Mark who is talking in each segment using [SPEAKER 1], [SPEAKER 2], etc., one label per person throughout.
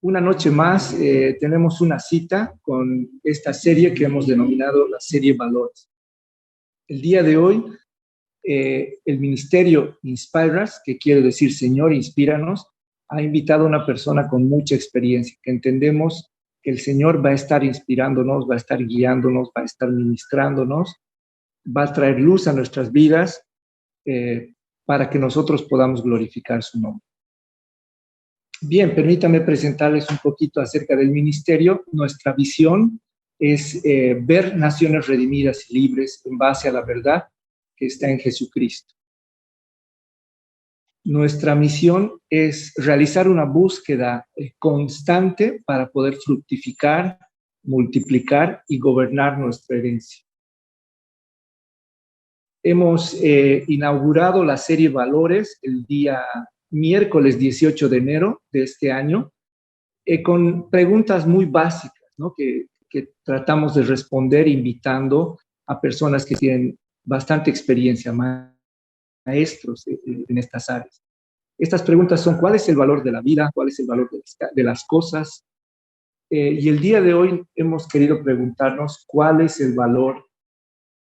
[SPEAKER 1] Una noche más tenemos una cita con esta serie que hemos denominado la serie Valores. El día de hoy, el ministerio Inspiras, que quiere decir Señor, inspíranos, ha invitado a una persona con mucha experiencia, que entendemos que el Señor va a estar inspirándonos, va a estar guiándonos, va a estar ministrándonos, va a traer luz a nuestras vidas para que nosotros podamos glorificar su nombre. Bien, permítame presentarles un poquito acerca del ministerio. Nuestra visión es ver naciones redimidas y libres en base a la verdad que está en Jesucristo. Nuestra misión es realizar una búsqueda constante para poder fructificar, multiplicar y gobernar nuestra herencia. Hemos inaugurado la serie Valores el día miércoles 18 de enero de este año, con preguntas muy básicas, ¿no? que tratamos de responder invitando a personas que tienen bastante experiencia, maestros en estas áreas. Estas preguntas son: ¿cuál es el valor de la vida? ¿Cuál es el valor de las cosas? Y el día de hoy hemos querido preguntarnos cuál es el valor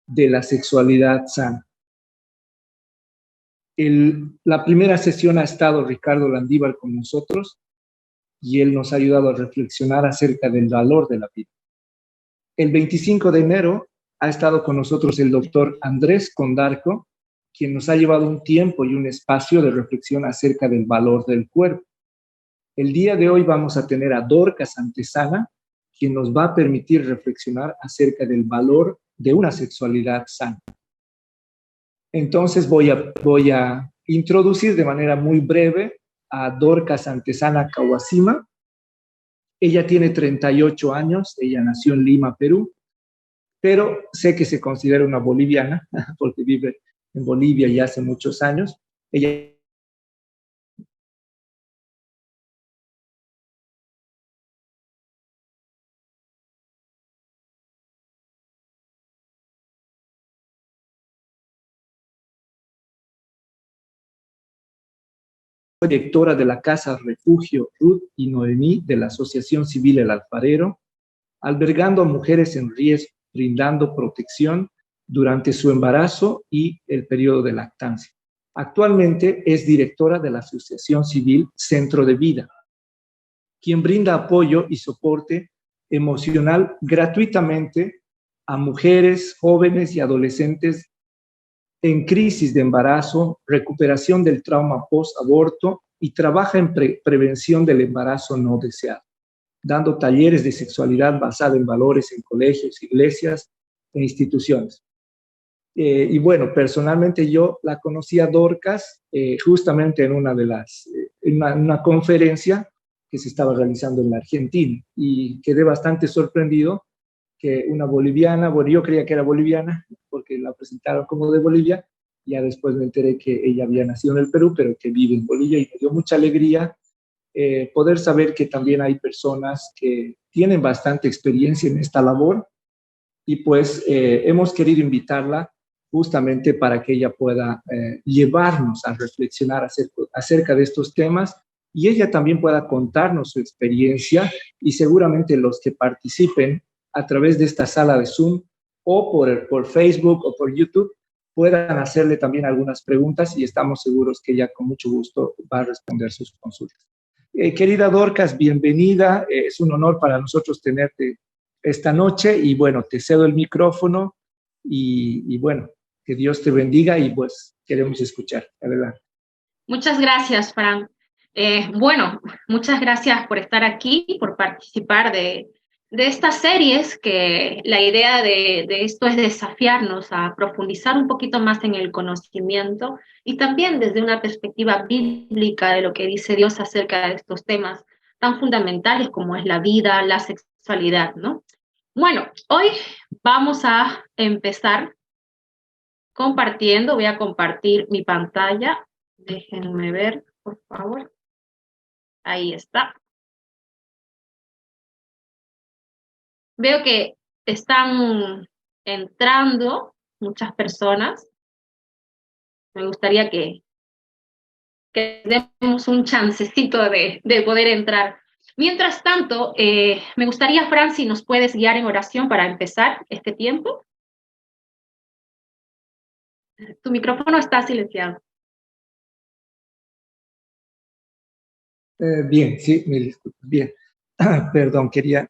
[SPEAKER 1] de la sexualidad sana. La primera sesión ha estado Ricardo Landívar con nosotros y él nos ha ayudado a reflexionar acerca del valor de la vida. El 25 de enero ha estado con nosotros el doctor Andrés Condarco, quien nos ha llevado un tiempo y un espacio de reflexión acerca del valor del cuerpo. El día de hoy vamos a tener a Dorcas Antesana, quien nos va a permitir reflexionar acerca del valor de una sexualidad sana. Entonces voy a introducir de manera muy breve a Dorcas Antesana Kawasima. Ella tiene 38 años, ella nació en Lima, Perú, pero sé que se considera una boliviana porque vive en Bolivia ya hace muchos años. Ella fue directora de la Casa Refugio Ruth y Noemí de la Asociación Civil El Alfarero, albergando a mujeres en riesgo, brindando protección durante su embarazo y el periodo de lactancia. Actualmente es directora de la Asociación Civil Centro de Vida, quien brinda apoyo y soporte emocional gratuitamente a mujeres, jóvenes y adolescentes en crisis de embarazo, recuperación del trauma post-aborto y trabaja en prevención del embarazo no deseado, dando talleres de sexualidad basada en valores en colegios, iglesias e instituciones. Y bueno, personalmente yo la conocí a Dorcas justamente en una conferencia que se estaba realizando en la Argentina y quedé bastante sorprendido que una boliviana, bueno, yo creía que era boliviana porque la presentaron como de Bolivia, ya después me enteré que ella había nacido en el Perú, pero que vive en Bolivia, y me dio mucha alegría poder saber que también hay personas que tienen bastante experiencia en esta labor, y pues hemos querido invitarla justamente para que ella pueda llevarnos a reflexionar acerca de estos temas, y ella también pueda contarnos su experiencia, y seguramente los que participen a través de esta sala de Zoom o por Facebook o por YouTube puedan hacerle también algunas preguntas, y estamos seguros que ella con mucho gusto va a responder sus consultas. Querida Dorcas, bienvenida. Es un honor para nosotros tenerte esta noche, y bueno, te cedo el micrófono y bueno, que Dios te bendiga, y pues queremos escuchar. Adelante.
[SPEAKER 2] Muchas gracias, Fran. Bueno, muchas gracias por estar aquí, por participar de estas series, que la idea de esto es desafiarnos a profundizar un poquito más en el conocimiento y también desde una perspectiva bíblica de lo que dice Dios acerca de estos temas tan fundamentales como es la vida, la sexualidad, ¿no? Bueno, hoy vamos a empezar compartiendo. Voy a compartir mi pantalla. Déjenme ver, por favor. Ahí está. Veo que están entrando muchas personas. Me gustaría que demos un chancecito de poder entrar. Mientras tanto, me gustaría, Fran, si nos puedes guiar en oración para empezar este tiempo. Tu micrófono está silenciado.
[SPEAKER 1] Bien, sí, me disculpo. Bien. Perdón, quería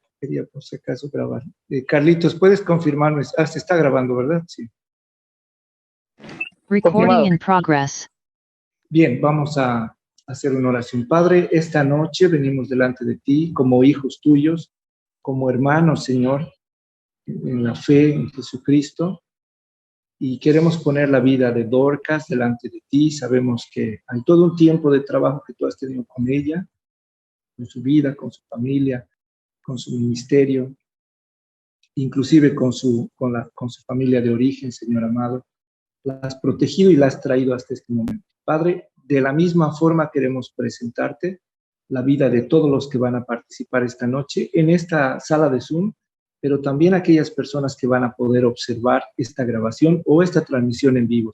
[SPEAKER 1] por si acaso grabar. Carlitos, ¿puedes confirmarme? Se está grabando, ¿verdad? Sí.
[SPEAKER 3] Recording in progress.
[SPEAKER 1] Bien, vamos a hacer una oración. Padre, esta noche venimos delante de ti como hijos tuyos, como hermanos, Señor, en la fe en Jesucristo, y queremos poner la vida de Dorcas delante de ti. Sabemos que hay todo un tiempo de trabajo que tú has tenido con ella, con su vida, con su familia, con su ministerio, inclusive con su familia de origen, Señor amado. La has protegido y la has traído hasta este momento. Padre, de la misma forma queremos presentarte la vida de todos los que van a participar esta noche en esta sala de Zoom, pero también aquellas personas que van a poder observar esta grabación o esta transmisión en vivo.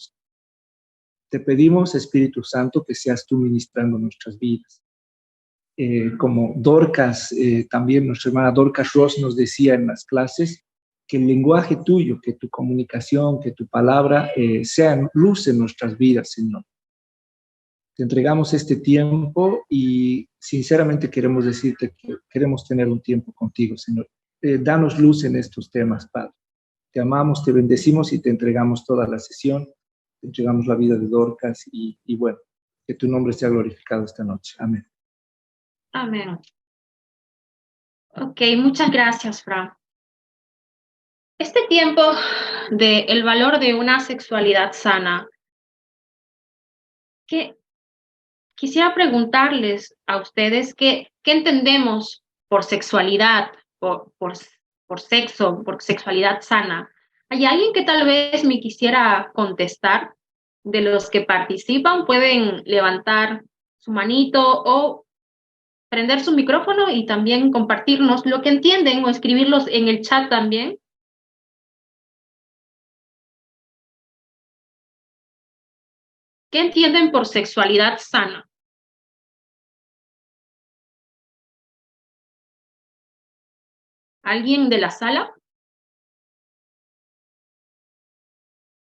[SPEAKER 1] Te pedimos, Espíritu Santo, que seas tú ministrando nuestras vidas. Como Dorcas, también nuestra hermana Dorcas Ross nos decía en las clases, que el lenguaje tuyo, que tu comunicación, que tu palabra sean luz en nuestras vidas, Señor. Te entregamos este tiempo y sinceramente queremos decirte que queremos tener un tiempo contigo, Señor. Danos luz en estos temas, Padre. Te amamos, te bendecimos y te entregamos toda la sesión. Te entregamos la vida de Dorcas y bueno, que tu nombre sea glorificado esta noche. Amén.
[SPEAKER 2] Amén. Ok, muchas gracias, Fran. Este tiempo de el valor de una sexualidad sana, que quisiera preguntarles a ustedes qué entendemos por sexualidad, por sexo, por sexualidad sana. ¿Hay alguien que tal vez me quisiera contestar? De los que participan, pueden levantar su manito o prender su micrófono y también compartirnos lo que entienden o escribirlos en el chat también. ¿Qué entienden por sexualidad sana? ¿Alguien de la sala?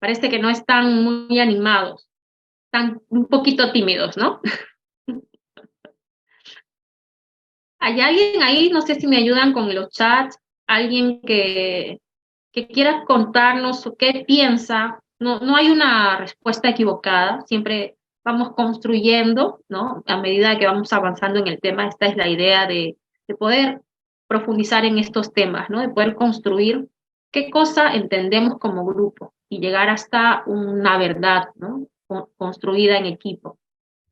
[SPEAKER 2] Parece que no están muy animados, están un poquito tímidos, ¿no? ¿Hay alguien ahí? No sé si me ayudan con los chats, alguien que quiera contarnos qué piensa. No hay una respuesta equivocada, siempre vamos construyendo, ¿no? A medida que vamos avanzando en el tema, esta es la idea de poder profundizar en estos temas, ¿no? De poder construir qué cosa entendemos como grupo y llegar hasta una verdad, ¿no? Construida en equipo.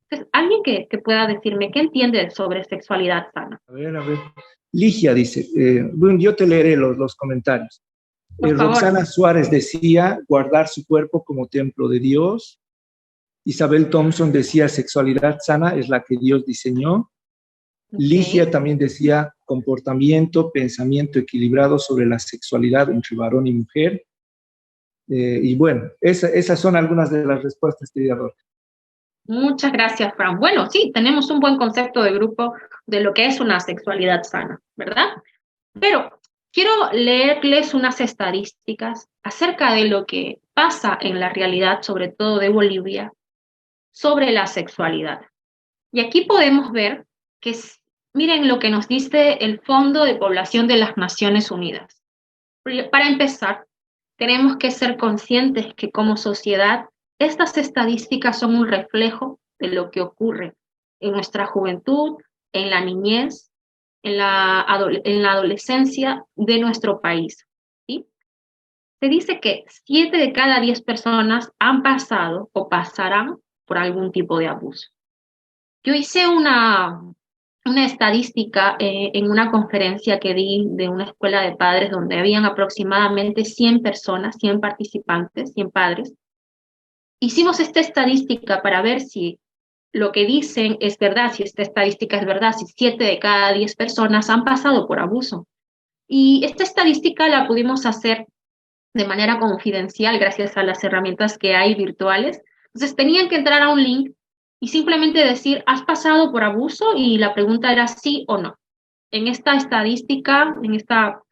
[SPEAKER 2] Entonces, alguien que pueda decirme qué entiende sobre sexualidad sana.
[SPEAKER 1] A ver. Ligia dice, bueno, yo te leeré los comentarios.
[SPEAKER 2] Por favor.
[SPEAKER 1] Roxana Suárez decía, guardar su cuerpo como templo de Dios. Isabel Thompson decía, sexualidad sana es la que Dios diseñó. Okay. Ligia también decía, comportamiento, pensamiento equilibrado sobre la sexualidad entre varón y mujer. Y bueno, esas son algunas de las respuestas que dio.
[SPEAKER 2] Muchas gracias, Fran. Bueno, sí, tenemos un buen concepto de grupo de lo que es una sexualidad sana, ¿verdad? Pero quiero leerles unas estadísticas acerca de lo que pasa en la realidad, sobre todo de Bolivia, sobre la sexualidad. Y aquí podemos ver que, miren lo que nos dice el Fondo de Población de las Naciones Unidas. Para empezar, tenemos que ser conscientes que como sociedad, estas estadísticas son un reflejo de lo que ocurre en nuestra juventud, en la niñez, en la adolescencia de nuestro país, ¿sí? Se dice que 7 de cada 10 personas han pasado o pasarán por algún tipo de abuso. Yo hice una estadística en una conferencia que di de una escuela de padres donde habían aproximadamente 100 personas, 100 participantes, 100 padres. Hicimos esta estadística para ver si lo que dicen es verdad, si esta estadística es verdad, si 7 de cada 10 personas han pasado por abuso. Y esta estadística la pudimos hacer de manera confidencial gracias a las herramientas que hay virtuales. Entonces tenían que entrar a un link y simplemente decir, ¿has pasado por abuso? Y la pregunta era sí o no. En esta estadística, en esta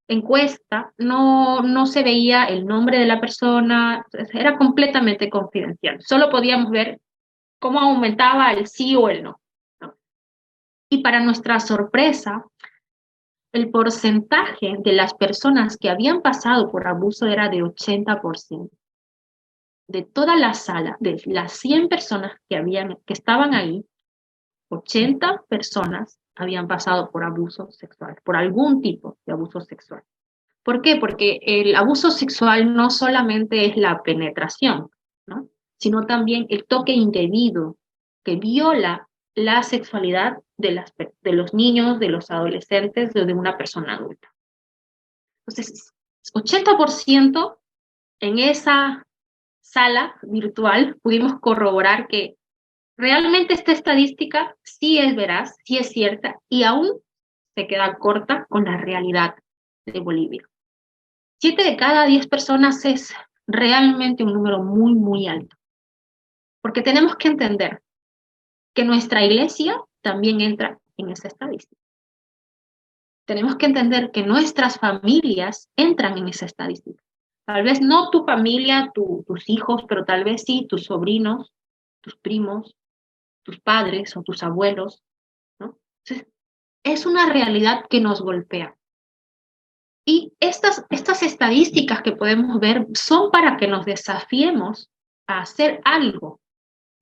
[SPEAKER 2] encuesta, no se veía el nombre de la persona, era completamente confidencial. Solo podíamos ver cómo aumentaba el sí o el no, ¿no? Y para nuestra sorpresa, el porcentaje de las personas que habían pasado por abuso era de 80%. De toda la sala, de las 100 personas que estaban ahí, 80 personas habían pasado por abuso sexual, por algún tipo de abuso sexual. ¿Por qué? Porque el abuso sexual no solamente es la penetración, ¿no? Sino también el toque indebido que viola la sexualidad de los niños, de los adolescentes, de una persona adulta. Entonces, 80% en esa sala virtual pudimos corroborar que realmente esta estadística sí es veraz, sí es cierta y aún se queda corta con la realidad de Bolivia. 7 de cada 10 personas es realmente un número muy, muy alto. Porque tenemos que entender que nuestra iglesia también entra en esa estadística. Tenemos que entender que nuestras familias entran en esa estadística. Tal vez no tu familia, tus hijos, pero tal vez sí tus sobrinos, tus primos, tus padres o tus abuelos, ¿no? Entonces, es una realidad que nos golpea. Y estas estadísticas que podemos ver son para que nos desafiemos a hacer algo,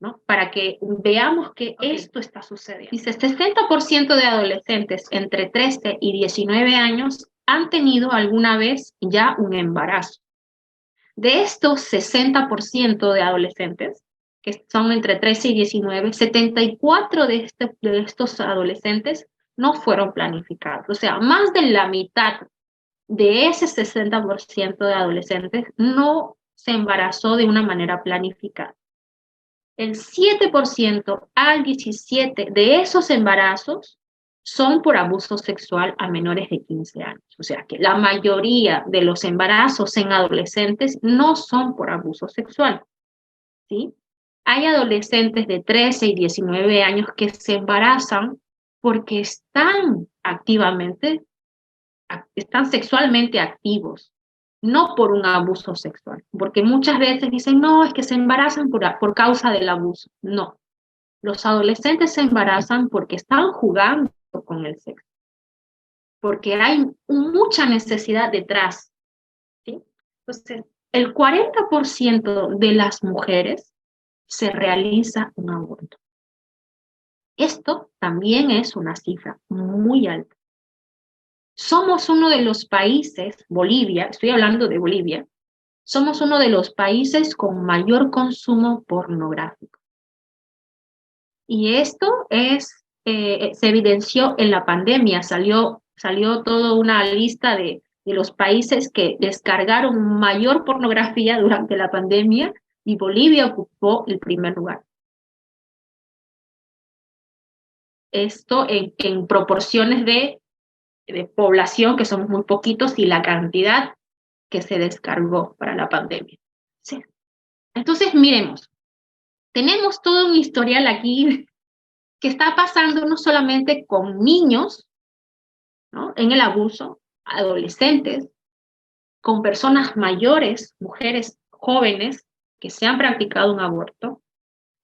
[SPEAKER 2] ¿no? Para que veamos que esto está sucediendo. Dice, 60% de adolescentes entre 13 y 19 años han tenido alguna vez ya un embarazo. De estos 60% de adolescentes, que son entre 13 y 19, 74 de estos adolescentes no fueron planificados. O sea, más de la mitad de ese 60% de adolescentes no se embarazó de una manera planificada. El 7% al 17% de esos embarazos son por abuso sexual a menores de 15 años. O sea que la mayoría de los embarazos en adolescentes no son por abuso sexual, ¿sí? Hay adolescentes de 13 y 19 años que se embarazan porque están sexualmente activos, no por un abuso sexual, porque muchas veces dicen, no, es que se embarazan por causa del abuso. No, los adolescentes se embarazan porque están jugando con el sexo, porque hay mucha necesidad detrás, ¿sí? Entonces, el 40% de las mujeres se realiza un aborto. Esto también es una cifra muy alta. Somos uno de los países, Bolivia, estoy hablando de Bolivia, somos uno de los países con mayor consumo pornográfico. Y esto se evidenció en la pandemia, salió toda una lista de los países que descargaron mayor pornografía durante la pandemia y Bolivia ocupó el primer lugar. Esto en proporciones de población, que somos muy poquitos, y la cantidad que se descargó para la pandemia. Sí. Entonces, miremos, tenemos todo un historial aquí que está pasando no solamente con niños, ¿no?, en el abuso, adolescentes, con personas mayores, mujeres jóvenes que se han practicado un aborto,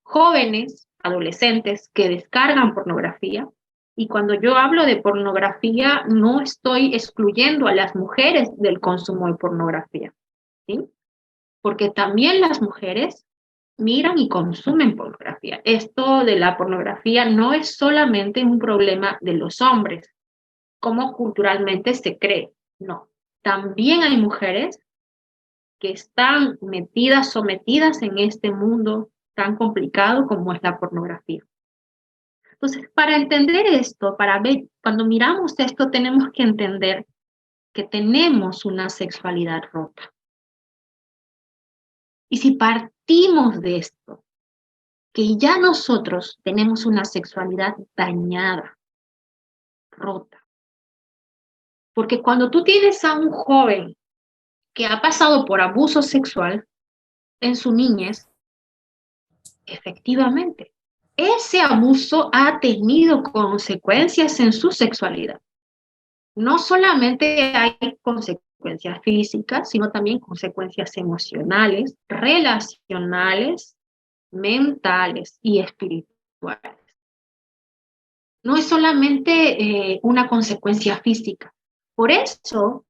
[SPEAKER 2] jóvenes, adolescentes que descargan pornografía. Y cuando yo hablo de pornografía, no estoy excluyendo a las mujeres del consumo de pornografía, ¿sí? Porque también las mujeres miran y consumen pornografía. Esto de la pornografía no es solamente un problema de los hombres, como culturalmente se cree, no. También hay mujeres que están sometidas en este mundo tan complicado como es la pornografía. Entonces, para entender esto, para ver, cuando miramos esto, tenemos que entender que tenemos una sexualidad rota. Y si partimos de esto, que ya nosotros tenemos una sexualidad dañada, rota, porque cuando tú tienes a un joven que ha pasado por abuso sexual en su niñez, efectivamente, ese abuso ha tenido consecuencias en su sexualidad. No solamente hay consecuencias físicas, sino también consecuencias emocionales, relacionales, mentales y espirituales. No es solamente una consecuencia física. Por eso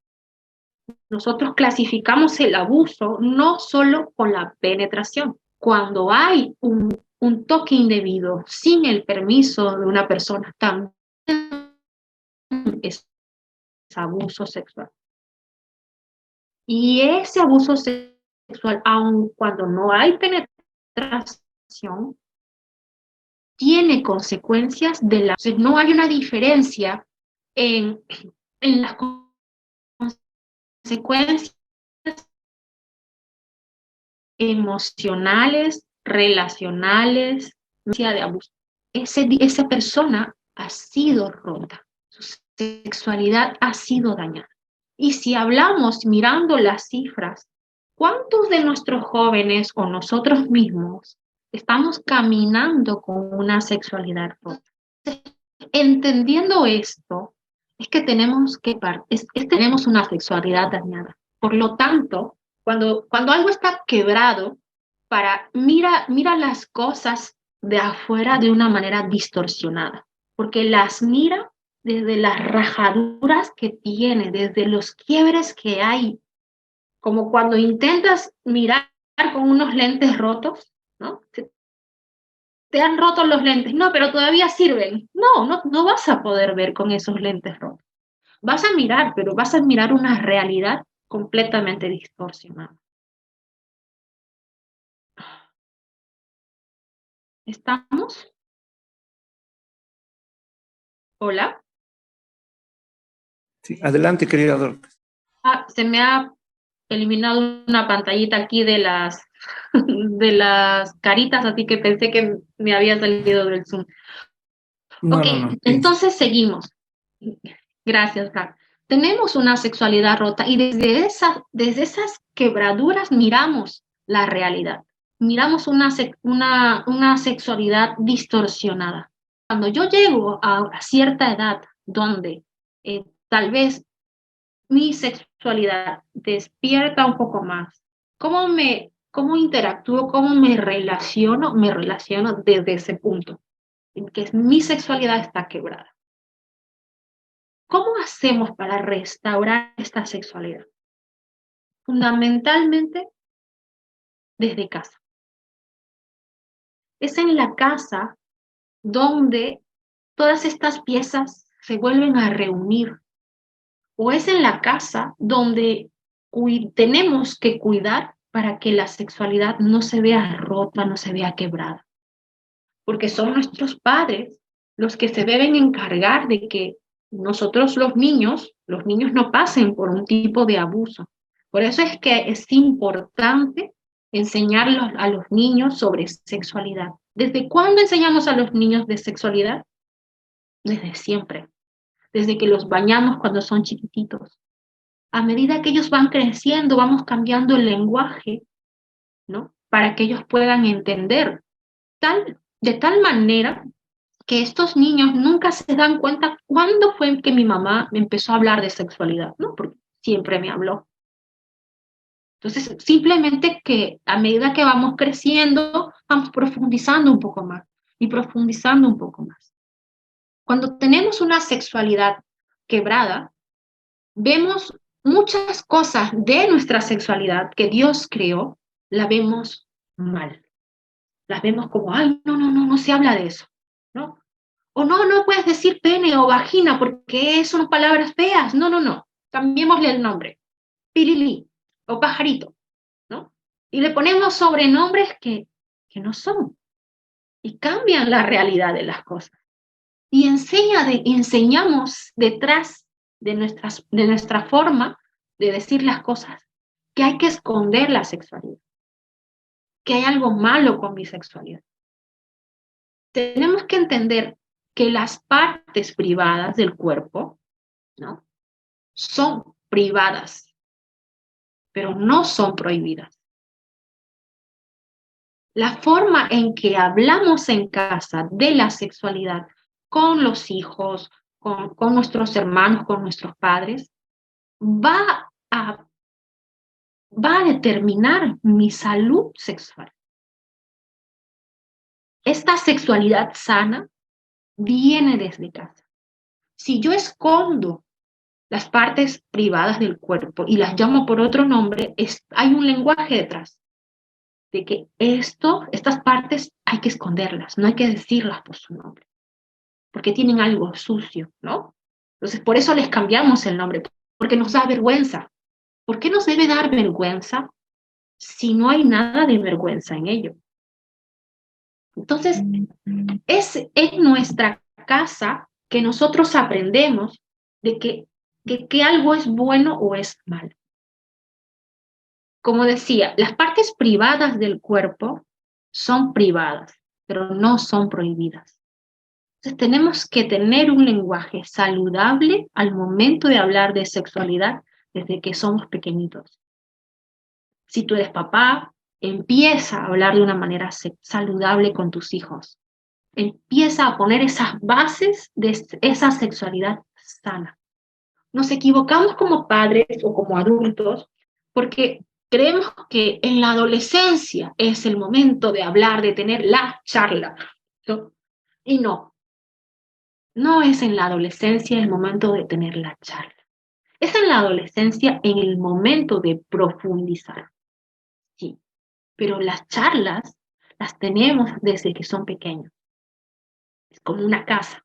[SPEAKER 2] nosotros clasificamos el abuso no solo con la penetración. Cuando hay un toque indebido sin el permiso de una persona, también es abuso sexual. Y ese abuso sexual, aun cuando no hay penetración, tiene consecuencias de la... Entonces, no hay una diferencia en las consecuencias emocionales, relacionales, de abuso. Esa persona ha sido rota, su sexualidad ha sido dañada. Y si hablamos mirando las cifras, ¿cuántos de nuestros jóvenes o nosotros mismos estamos caminando con una sexualidad rota? Entendiendo esto, es que tenemos una sexualidad dañada. Por lo tanto, cuando algo está quebrado, mira las cosas de afuera de una manera distorsionada, porque las mira desde las rajaduras que tiene, desde los quiebres que hay, como cuando intentas mirar con unos lentes rotos, ¿no? Te han roto los lentes, no, pero todavía sirven. No vas a poder ver con esos lentes rotos. Vas a mirar, pero vas a mirar una realidad completamente distorsionada. ¿Estamos? ¿Hola?
[SPEAKER 1] Sí, adelante, querida Dorcas.
[SPEAKER 2] Se me ha eliminado una pantallita aquí de de las caritas, así que pensé que me había salido del Zoom.
[SPEAKER 1] No,
[SPEAKER 2] Ok,
[SPEAKER 1] no, no.
[SPEAKER 2] entonces seguimos. Gracias, Frank. Tenemos una sexualidad rota y desde esas quebraduras miramos la realidad. Miramos una sexualidad distorsionada. Cuando yo llego a cierta edad donde tal vez mi sexualidad despierta un poco más, cómo interactúo, cómo me relaciono desde ese punto, en que mi sexualidad está quebrada. ¿Cómo hacemos para restaurar esta sexualidad? Fundamentalmente desde casa. Es en la casa donde todas estas piezas se vuelven a reunir. O es en la casa donde tenemos que cuidar para que la sexualidad no se vea rota, no se vea quebrada. Porque son nuestros padres los que se deben encargar de que nosotros los niños no pasen por un tipo de abuso. Por eso es que es importante enseñarlos a los niños sobre sexualidad. ¿Desde cuándo enseñamos a los niños de sexualidad? Desde siempre, desde que los bañamos cuando son chiquititos. A medida que ellos van creciendo, vamos cambiando el lenguaje, ¿no? Para que ellos puedan entender de tal manera que estos niños nunca se dan cuenta cuándo fue que mi mamá me empezó a hablar de sexualidad, ¿no? Porque siempre me habló. Entonces, simplemente que a medida que vamos creciendo, vamos profundizando un poco más y profundizando un poco más. Cuando tenemos una sexualidad quebrada, vemos muchas cosas de nuestra sexualidad que Dios creó, la vemos mal. Las vemos como, ay, no se habla de eso, ¿no? O no puedes decir pene o vagina porque son palabras feas. No. Cambiémosle el nombre. Pirilí o pajarito, ¿no? Y le ponemos sobrenombres que no son. Y cambian la realidad de las cosas. Y enseñamos detrás de nuestra forma de decir las cosas que hay que esconder la sexualidad, que hay algo malo con mi sexualidad. Tenemos que entender que las partes privadas del cuerpo, ¿no? Son privadas, pero no son prohibidas. La forma en que hablamos en casa de la sexualidad con los hijos, con nuestros hermanos, con nuestros padres, va a, va a determinar mi salud sexual. Esta sexualidad sana viene desde casa. Si yo escondo las partes privadas del cuerpo y las llamo por otro nombre, hay un lenguaje detrás de que estas partes hay que esconderlas, no hay que decirlas por su nombre, porque tienen algo sucio, ¿no? Entonces, por eso les cambiamos el nombre, porque nos da vergüenza. ¿Por qué nos debe dar vergüenza si no hay nada de vergüenza en ello? Entonces, es en nuestra casa que nosotros aprendemos de que algo es bueno o es malo. Como decía, las partes privadas del cuerpo son privadas, pero no son prohibidas. Entonces tenemos que tener un lenguaje saludable al momento de hablar de sexualidad desde que somos pequeñitos. Si tú eres papá, empieza a hablar de una manera saludable con tus hijos. Empieza a poner esas bases de esa sexualidad sana. Nos equivocamos como padres o como adultos porque creemos que en la adolescencia es el momento de hablar, de tener la charla, ¿no? Y no es en la adolescencia el momento de tener la charla. Es en la adolescencia en el momento de profundizar, sí. Pero las charlas las tenemos desde que son pequeños. Es como una casa.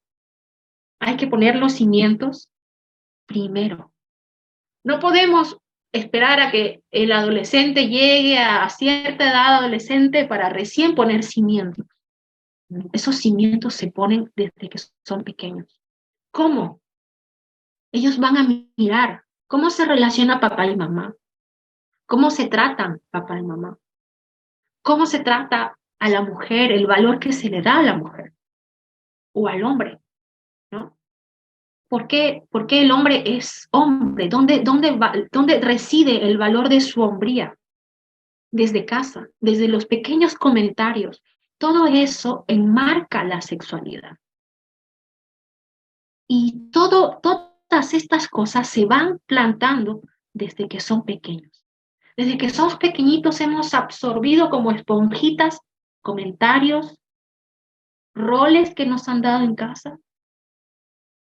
[SPEAKER 2] Hay que poner los cimientos primero. No podemos esperar a que el adolescente llegue a cierta edad adolescente para recién poner cimientos. Esos cimientos se ponen desde que son pequeños. ¿Cómo? Ellos van a mirar cómo se relaciona papá y mamá, cómo se tratan papá y mamá, cómo se trata a la mujer, el valor que se le da a la mujer o al hombre, ¿no? ¿Por qué el hombre es hombre? ¿Dónde reside el valor de su hombría? Desde casa, desde los pequeños comentarios. Todo eso enmarca la sexualidad. Y todas estas cosas se van plantando desde que son pequeños. Desde que somos pequeñitos hemos absorbido como esponjitas comentarios, roles que nos han dado en casa,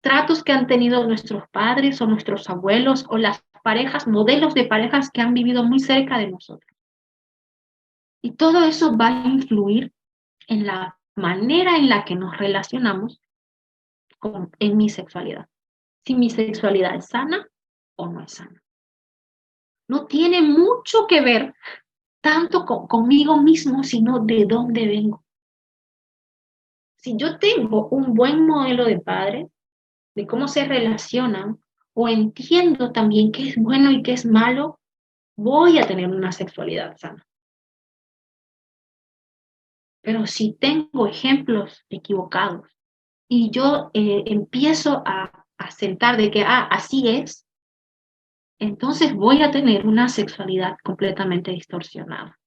[SPEAKER 2] tratos que han tenido nuestros padres o nuestros abuelos o las parejas, modelos de parejas que han vivido muy cerca de nosotros. Y todo eso va a influir en la manera en la que nos relacionamos en mi sexualidad. Si mi sexualidad es sana o no es sana. No tiene mucho que ver tanto conmigo mismo, sino de dónde vengo. Si yo tengo un buen modelo de padre, de cómo se relacionan, o entiendo también qué es bueno y qué es malo, voy a tener una sexualidad sana. Pero si tengo ejemplos equivocados y yo empiezo a sentar de que, así es, entonces voy a tener una sexualidad completamente distorsionada.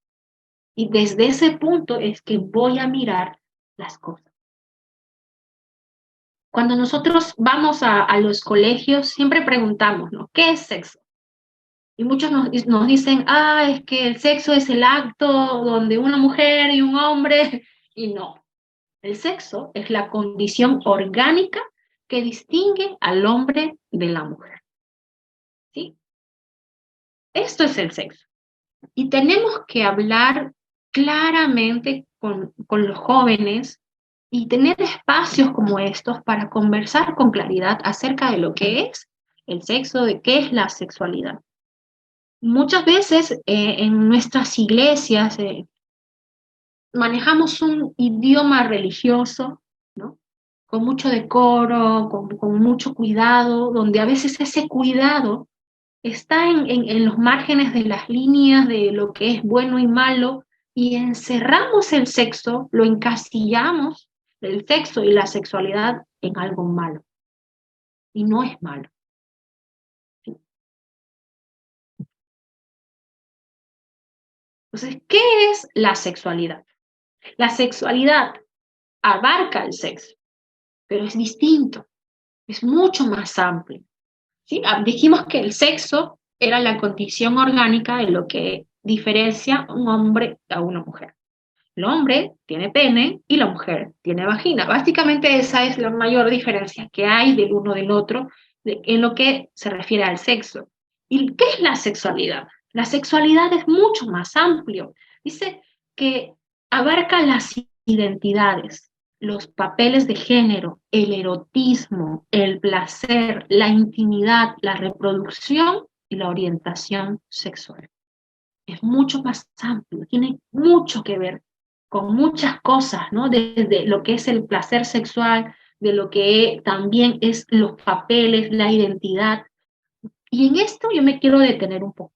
[SPEAKER 2] Y desde ese punto es que voy a mirar las cosas. Cuando nosotros vamos a los colegios, siempre preguntamos, ¿no? ¿Qué es sexo? Y muchos nos dicen, es que el sexo es el acto donde una mujer y un hombre, y no. El sexo es la condición orgánica que distingue al hombre de la mujer. ¿Sí? Esto es el sexo. Y tenemos que hablar claramente con los jóvenes y tener espacios como estos para conversar con claridad acerca de lo que es el sexo, de qué es la sexualidad. Muchas veces en nuestras iglesias manejamos un idioma religioso, ¿no? Con mucho decoro, con mucho cuidado, donde a veces ese cuidado está en los márgenes de las líneas de lo que es bueno y malo, y encerramos el sexo, lo encasillamos, el sexo y la sexualidad en algo malo. Y no es malo. Entonces, ¿qué es la sexualidad? La sexualidad abarca el sexo, pero es distinto, es mucho más amplio. ¿Sí? Dijimos que el sexo era la condición orgánica de lo que diferencia un hombre a una mujer. El hombre tiene pene y la mujer tiene vagina. Básicamente esa es la mayor diferencia que hay del uno del otro en lo que se refiere al sexo. ¿Y qué es la sexualidad? La sexualidad es mucho más amplio. Dice que abarca las identidades, los papeles de género, el erotismo, el placer, la intimidad, la reproducción y la orientación sexual. Es mucho más amplio, tiene mucho que ver con muchas cosas, ¿no? Desde lo que es el placer sexual, de lo que también es los papeles, la identidad. Y en esto yo me quiero detener un poco,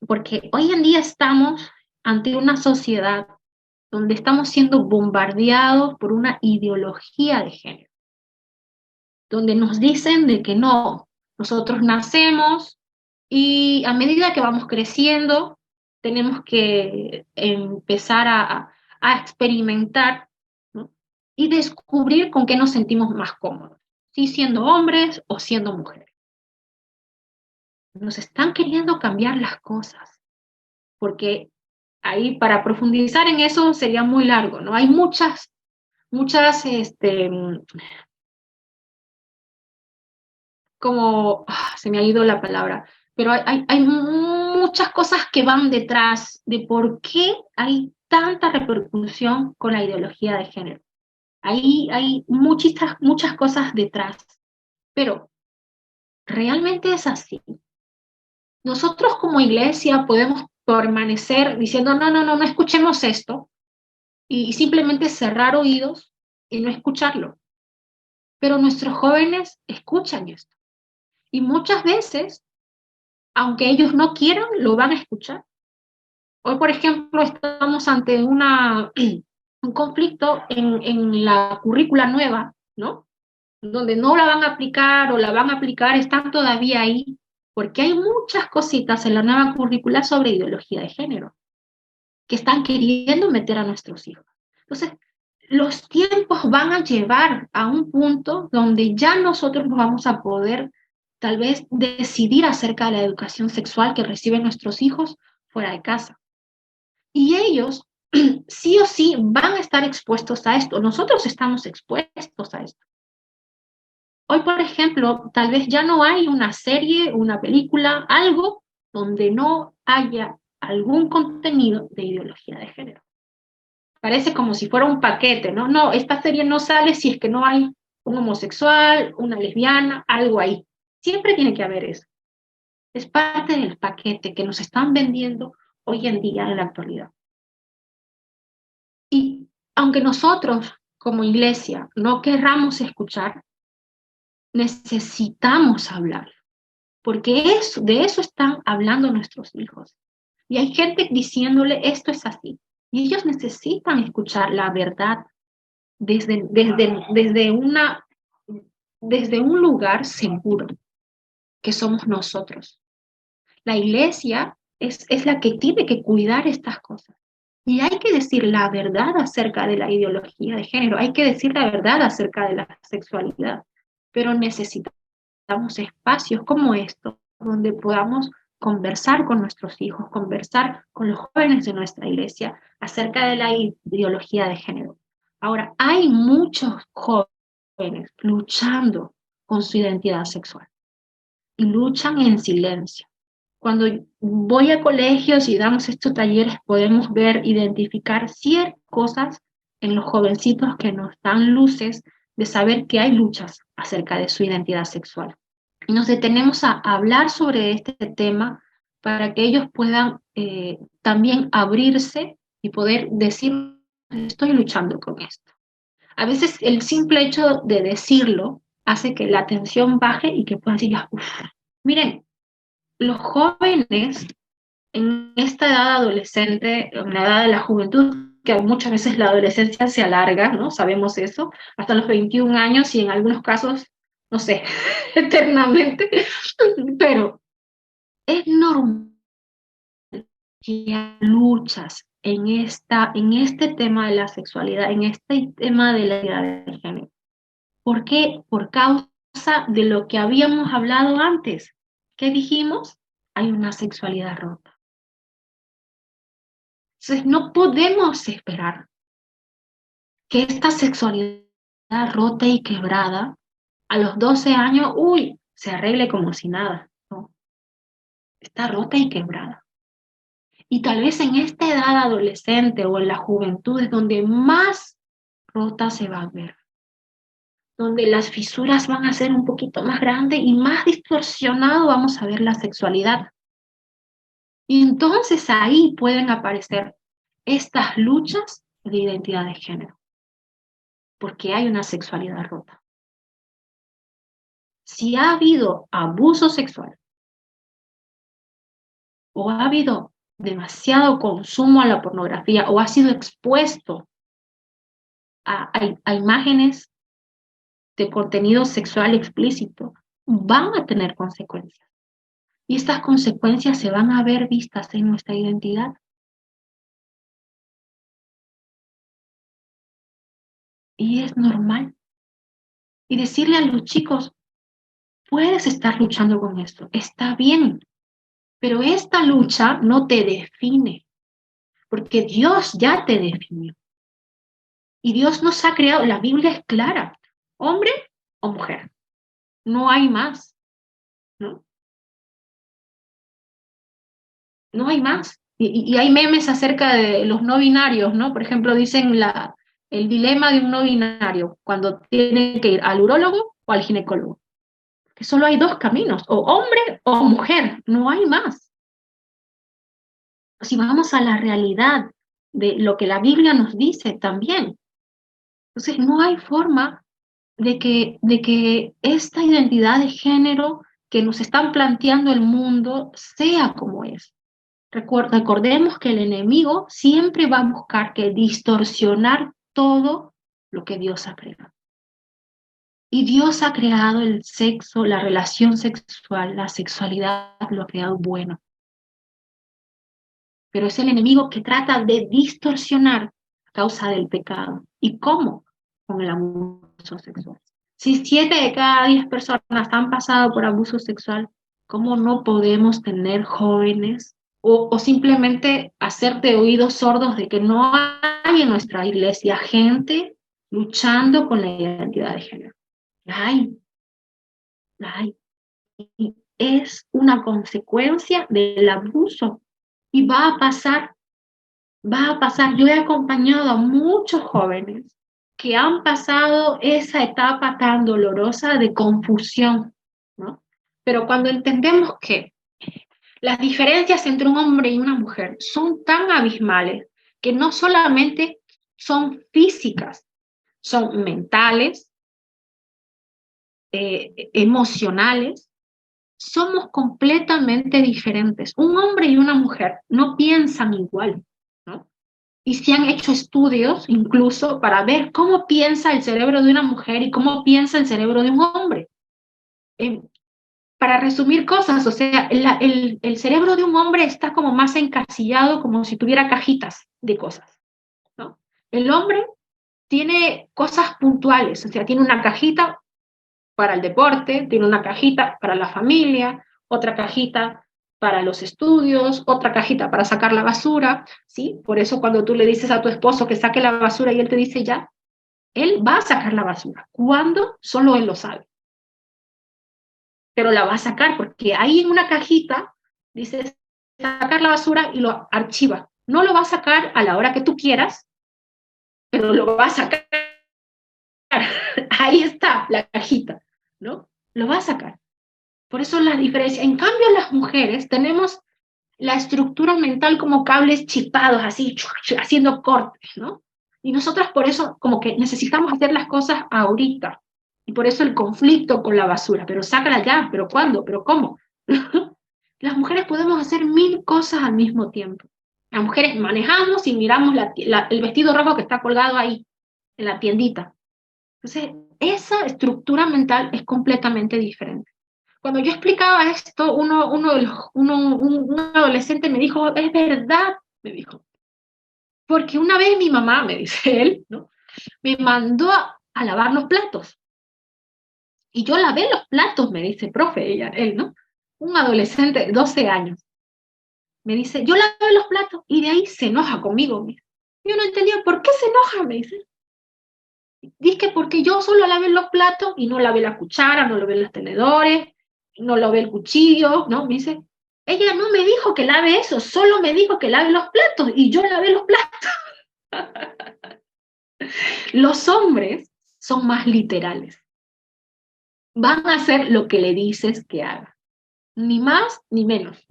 [SPEAKER 2] porque hoy en día estamos ante una sociedad donde estamos siendo bombardeados por una ideología de género, donde nos dicen de que no, nosotros nacemos y a medida que vamos creciendo, tenemos que empezar a experimentar, ¿no? Y descubrir con qué nos sentimos más cómodos, si siendo hombres o siendo mujeres. Nos están queriendo cambiar las cosas, porque ahí para profundizar en eso sería muy largo, ¿no? Hay muchas, como, se me ha ido la palabra, pero hay muchas cosas que van detrás de por qué hay tanta repercusión con la ideología de género. Hay muchas cosas detrás, pero ¿realmente es así? Nosotros como iglesia podemos permanecer diciendo, no, no, no, no escuchemos esto y simplemente cerrar oídos y no escucharlo. Pero nuestros jóvenes escuchan esto. Y muchas veces, aunque ellos no quieran, lo van a escuchar. Hoy, por ejemplo, estamos ante un conflicto en la currícula nueva, ¿no? Donde no la van a aplicar o la van a aplicar, están todavía ahí, porque hay muchas cositas en la nueva currícula sobre ideología de género que están queriendo meter a nuestros hijos. Entonces, los tiempos van a llevar a un punto donde ya nosotros no vamos a poder tal vez decidir acerca de la educación sexual que reciben nuestros hijos fuera de casa. Y ellos sí o sí van a estar expuestos a esto. Nosotros estamos expuestos a esto. Hoy, por ejemplo, tal vez ya no hay una serie, una película, algo donde no haya algún contenido de ideología de género. Parece como si fuera un paquete, ¿no? No, esta serie no sale si es que no hay un homosexual, una lesbiana, algo ahí. Siempre tiene que haber eso. Es parte del paquete que nos están vendiendo hoy en día en la actualidad. Y aunque nosotros como iglesia no querramos escuchar, necesitamos hablar, porque de eso están hablando nuestros hijos. Y hay gente diciéndole esto es así. Y ellos necesitan escuchar la verdad desde un lugar seguro, que somos nosotros. La iglesia es la que tiene que cuidar estas cosas. Y hay que decir la verdad acerca de la ideología de género, hay que decir la verdad acerca de la sexualidad, pero necesitamos espacios como estos donde podamos conversar con nuestros hijos, conversar con los jóvenes de nuestra iglesia acerca de la ideología de género. Ahora, hay muchos jóvenes luchando con su identidad sexual y luchan en silencio. Cuando voy a colegios y damos estos talleres, podemos ver, identificar ciertas cosas en los jovencitos que nos dan luces de saber que hay luchas acerca de su identidad sexual. Y nos detenemos a hablar sobre este tema para que ellos puedan también abrirse y poder decir, estoy luchando con esto. A veces el simple hecho de decirlo hace que la tensión baje y que puedan decir, uff, miren, los jóvenes en esta edad adolescente, en la edad de la juventud, que muchas veces la adolescencia se alarga, ¿no? Sabemos eso, hasta los 21 años y en algunos casos, no sé, eternamente, pero es normal que haya luchas en este tema de la sexualidad, en este tema de la identidad de género. ¿Por qué? Por causa de lo que habíamos hablado antes. ¿Qué dijimos? Hay una sexualidad rota. Entonces, no podemos esperar que esta sexualidad rota y quebrada a los 12 años, se arregle como si nada. No, está rota y quebrada. Y tal vez en esta edad adolescente o en la juventud es donde más rota se va a ver, donde las fisuras van a ser un poquito más grandes y más distorsionado vamos a ver la sexualidad. Y entonces ahí pueden aparecer estas luchas de identidad de género, porque hay una sexualidad rota. Si ha habido abuso sexual o ha habido demasiado consumo a la pornografía o ha sido expuesto a imágenes de contenido sexual explícito, van a tener consecuencias. Y estas consecuencias se van a ver vistas en nuestra identidad. Y es normal. Y decirle a los chicos, puedes estar luchando con esto, está bien, pero esta lucha no te define, porque Dios ya te definió. Y Dios nos ha creado, la Biblia es clara, hombre o mujer, no hay más, ¿no? No hay más. Y hay memes acerca de los no binarios, ¿no? Por ejemplo, dicen el dilema de un no binario, cuando tiene que ir al urólogo o al ginecólogo. Que solo hay dos caminos, o hombre o mujer, no hay más. Si vamos a la realidad de lo que la Biblia nos dice también, entonces no hay forma de que esta identidad de género que nos están planteando el mundo sea como es. Recordemos que el enemigo siempre va a buscar que distorsionar todo lo que Dios ha creado. Y Dios ha creado el sexo, la relación sexual, la sexualidad, lo ha creado bueno. Pero es el enemigo que trata de distorsionar a causa del pecado. ¿Y cómo? Con el abuso sexual. Si 7 de cada 10 personas han pasado por abuso sexual, ¿cómo no podemos tener jóvenes o simplemente hacerte oídos sordos de que no hay en nuestra iglesia gente luchando con la identidad de género? La hay, la hay. Y es una consecuencia del abuso y va a pasar, va a pasar. Yo he acompañado a muchos jóvenes que han pasado esa etapa tan dolorosa de confusión, ¿no? Pero cuando entendemos que las diferencias entre un hombre y una mujer son tan abismales que no solamente son físicas, son mentales, emocionales, somos completamente diferentes. Un hombre y una mujer no piensan igual, ¿no? Y se han hecho estudios incluso para ver cómo piensa el cerebro de una mujer y cómo piensa el cerebro de un hombre. Eh, para resumir cosas, o sea, el cerebro de un hombre está como más encasillado, como si tuviera cajitas de cosas, ¿no? El hombre tiene cosas puntuales, o sea, tiene una cajita para el deporte, tiene una cajita para la familia, otra cajita para los estudios, otra cajita para sacar la basura, ¿sí? Por eso cuando tú le dices a tu esposo que saque la basura y él te dice ya, él va a sacar la basura. ¿Cuándo? Solo él lo sabe. Pero la va a sacar porque ahí en una cajita dice sacar la basura y lo archiva. No lo va a sacar a la hora que tú quieras, pero lo va a sacar. Ahí está la cajita, ¿no? Lo va a sacar. Por eso la diferencia. En cambio, las mujeres tenemos la estructura mental como cables chipados, así, haciendo cortes, ¿no? Y nosotras por eso como que necesitamos hacer las cosas ahorita. Y por eso el conflicto con la basura. Pero sácala ya, ¿pero cuándo? ¿Pero cómo? Las mujeres podemos hacer 1000 cosas al mismo tiempo. Las mujeres manejamos y miramos el vestido rojo que está colgado ahí, en la tiendita. Entonces, esa estructura mental es completamente diferente. Cuando yo explicaba esto, un adolescente me dijo, es verdad, me dijo, Porque una vez mi mamá, me dice él, ¿no? Me mandó a lavar los platos. Y yo lavé los platos, me dice, profe, él, ¿no? Un adolescente de 12 años. Me dice, yo lavé los platos y de ahí se enoja conmigo. Yo no entendía por qué se enoja, me dice. Dice que porque yo solo lavé los platos y no lavé la cuchara, no lavé los tenedores, no lavé el cuchillo, ¿no? Me dice, ella no me dijo que lave eso, solo me dijo que lave los platos y yo lavé los platos. Los hombres son más literales. Van a hacer lo que le dices que haga. Ni más ni menos.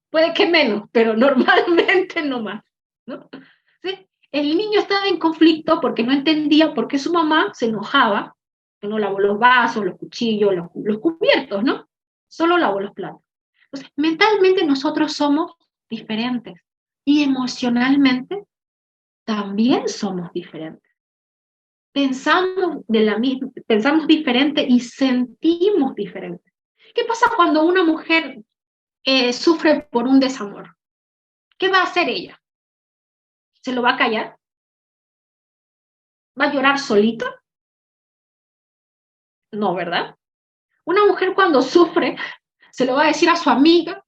[SPEAKER 2] Puede que menos, pero normalmente no más, ¿no? ¿Sí? El niño estaba en conflicto porque no entendía por qué su mamá se enojaba, que no lavó los vasos, los cuchillos, los cubiertos, ¿no? Solo lavó los platos. Entonces, mentalmente nosotros somos diferentes y emocionalmente también somos diferentes. Pensamos diferente y sentimos diferente. ¿Qué pasa cuando una mujer sufre por un desamor? ¿Qué va a hacer ella? ¿Se lo va a callar? ¿Va a llorar solita? No, ¿verdad? Una mujer cuando sufre, se lo va a decir a su amiga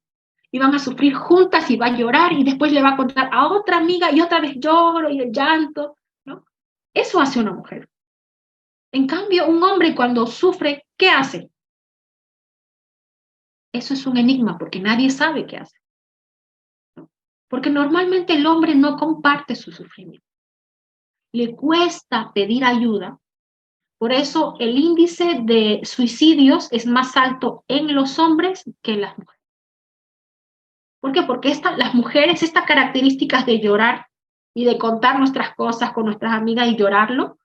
[SPEAKER 2] y van a sufrir juntas y va a llorar y después le va a contar a otra amiga y otra vez lloro y el llanto, ¿no? Eso hace una mujer. En cambio, un hombre cuando sufre, ¿qué hace? Eso es un enigma porque nadie sabe qué hace, ¿no? Porque normalmente el hombre no comparte su sufrimiento. Le cuesta pedir ayuda. Por eso el índice de suicidios es más alto en los hombres que en las mujeres. ¿Por qué? Porque las mujeres, estas características de llorar y de contar nuestras cosas con nuestras amigas y llorarlo,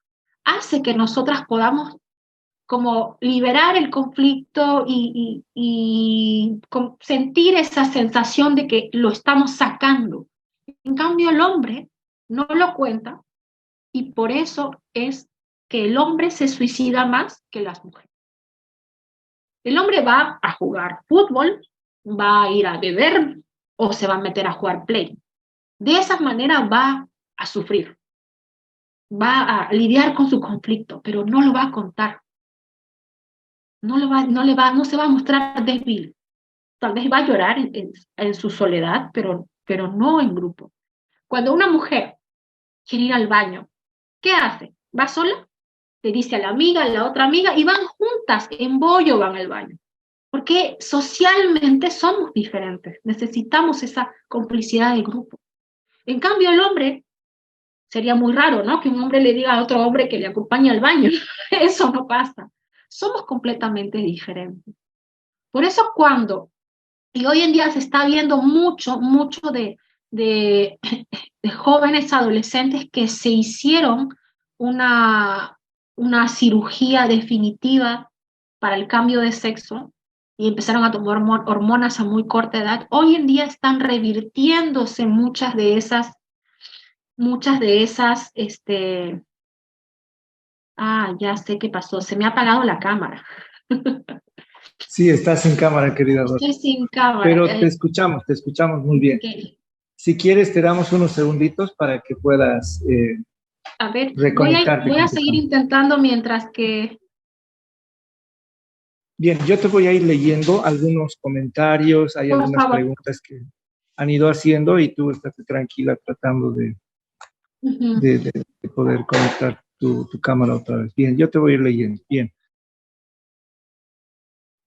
[SPEAKER 2] hace que nosotras podamos como liberar el conflicto y sentir esa sensación de que lo estamos sacando. En cambio, el hombre no lo cuenta y por eso es que el hombre se suicida más que las mujeres. El hombre va a jugar fútbol, va a ir a beber o se va a meter a jugar play. De esa manera va a sufrir, va a lidiar con su conflicto, pero no lo va a contar. No se va a mostrar débil. Tal vez va a llorar en su soledad, pero no en grupo. Cuando una mujer quiere ir al baño, ¿qué hace? ¿Va sola? Le dice a la amiga, a la otra amiga, y van juntas, en bollo van al baño. Porque socialmente somos diferentes, necesitamos esa complicidad del grupo. En cambio, el hombre, sería muy raro, ¿no? Que un hombre le diga a otro hombre que le acompañe al baño. Eso no pasa. Somos completamente diferentes. Por eso y hoy en día se está viendo mucho de, de jóvenes adolescentes que se hicieron una cirugía definitiva para el cambio de sexo y empezaron a tomar hormonas a muy corta edad. Hoy en día están revirtiéndose ya sé qué pasó, se me ha apagado la cámara.
[SPEAKER 1] Sí, estás sin cámara, querida Rosa.
[SPEAKER 2] Estoy sin cámara.
[SPEAKER 1] Pero te escuchamos muy bien.
[SPEAKER 2] Okay.
[SPEAKER 1] Si quieres, te damos unos segunditos para que puedas
[SPEAKER 2] a ver,
[SPEAKER 1] reconectarte.
[SPEAKER 2] Voy a seguir intentando mientras que...
[SPEAKER 1] Bien, yo te voy a ir leyendo algunos comentarios, hay
[SPEAKER 2] Por
[SPEAKER 1] algunas
[SPEAKER 2] favor.
[SPEAKER 1] preguntas que han ido haciendo y tú estás tranquila tratando de poder conectar tu cámara otra vez. Bien, yo te voy a ir leyendo. Bien.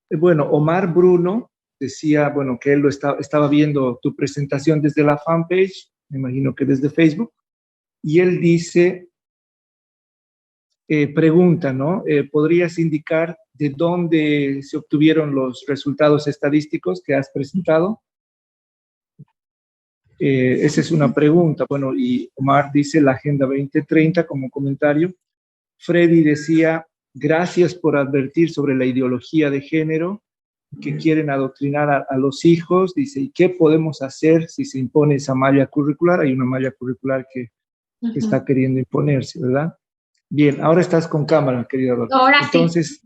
[SPEAKER 1] Bueno, Omar Bruno decía, bueno, que él estaba viendo tu presentación desde la fanpage, me imagino que desde Facebook, y él dice, pregunta, ¿no? ¿Podrías indicar de dónde se obtuvieron los resultados estadísticos que has presentado? Esa es una pregunta. Bueno, y Omar dice la Agenda 2030 como comentario. Freddy decía, gracias por advertir sobre la ideología de género que quieren adoctrinar a los hijos. Dice, ¿y qué podemos hacer si se impone esa malla curricular? Hay una malla curricular que está queriendo imponerse, ¿verdad? Bien, ahora estás con cámara, querida Rosa. Entonces,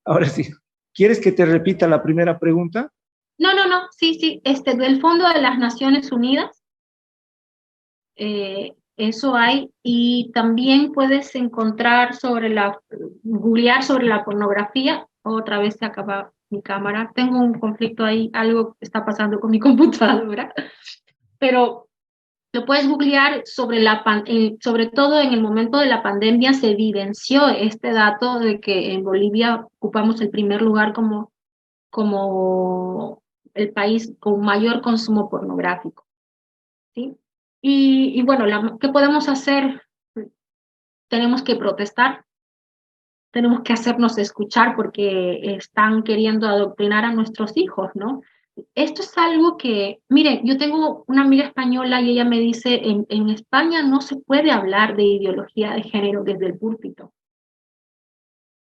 [SPEAKER 1] ahora sí. ¿Quieres que te repita la primera pregunta?
[SPEAKER 2] No, sí, del Fondo de las Naciones Unidas, Eso hay, y también puedes encontrar googlear sobre la pornografía. Otra vez se acaba mi cámara, tengo un conflicto ahí, algo está pasando con mi computadora, pero lo puedes googlear sobre todo en el momento de la pandemia se evidenció este dato de que en Bolivia ocupamos el primer lugar como el país con mayor consumo pornográfico, ¿sí? Y bueno, ¿qué podemos hacer? Tenemos que protestar, tenemos que hacernos escuchar porque están queriendo adoctrinar a nuestros hijos, ¿no? Esto es algo que, mire, yo tengo una amiga española y ella me dice, en España no se puede hablar de ideología de género desde el púlpito,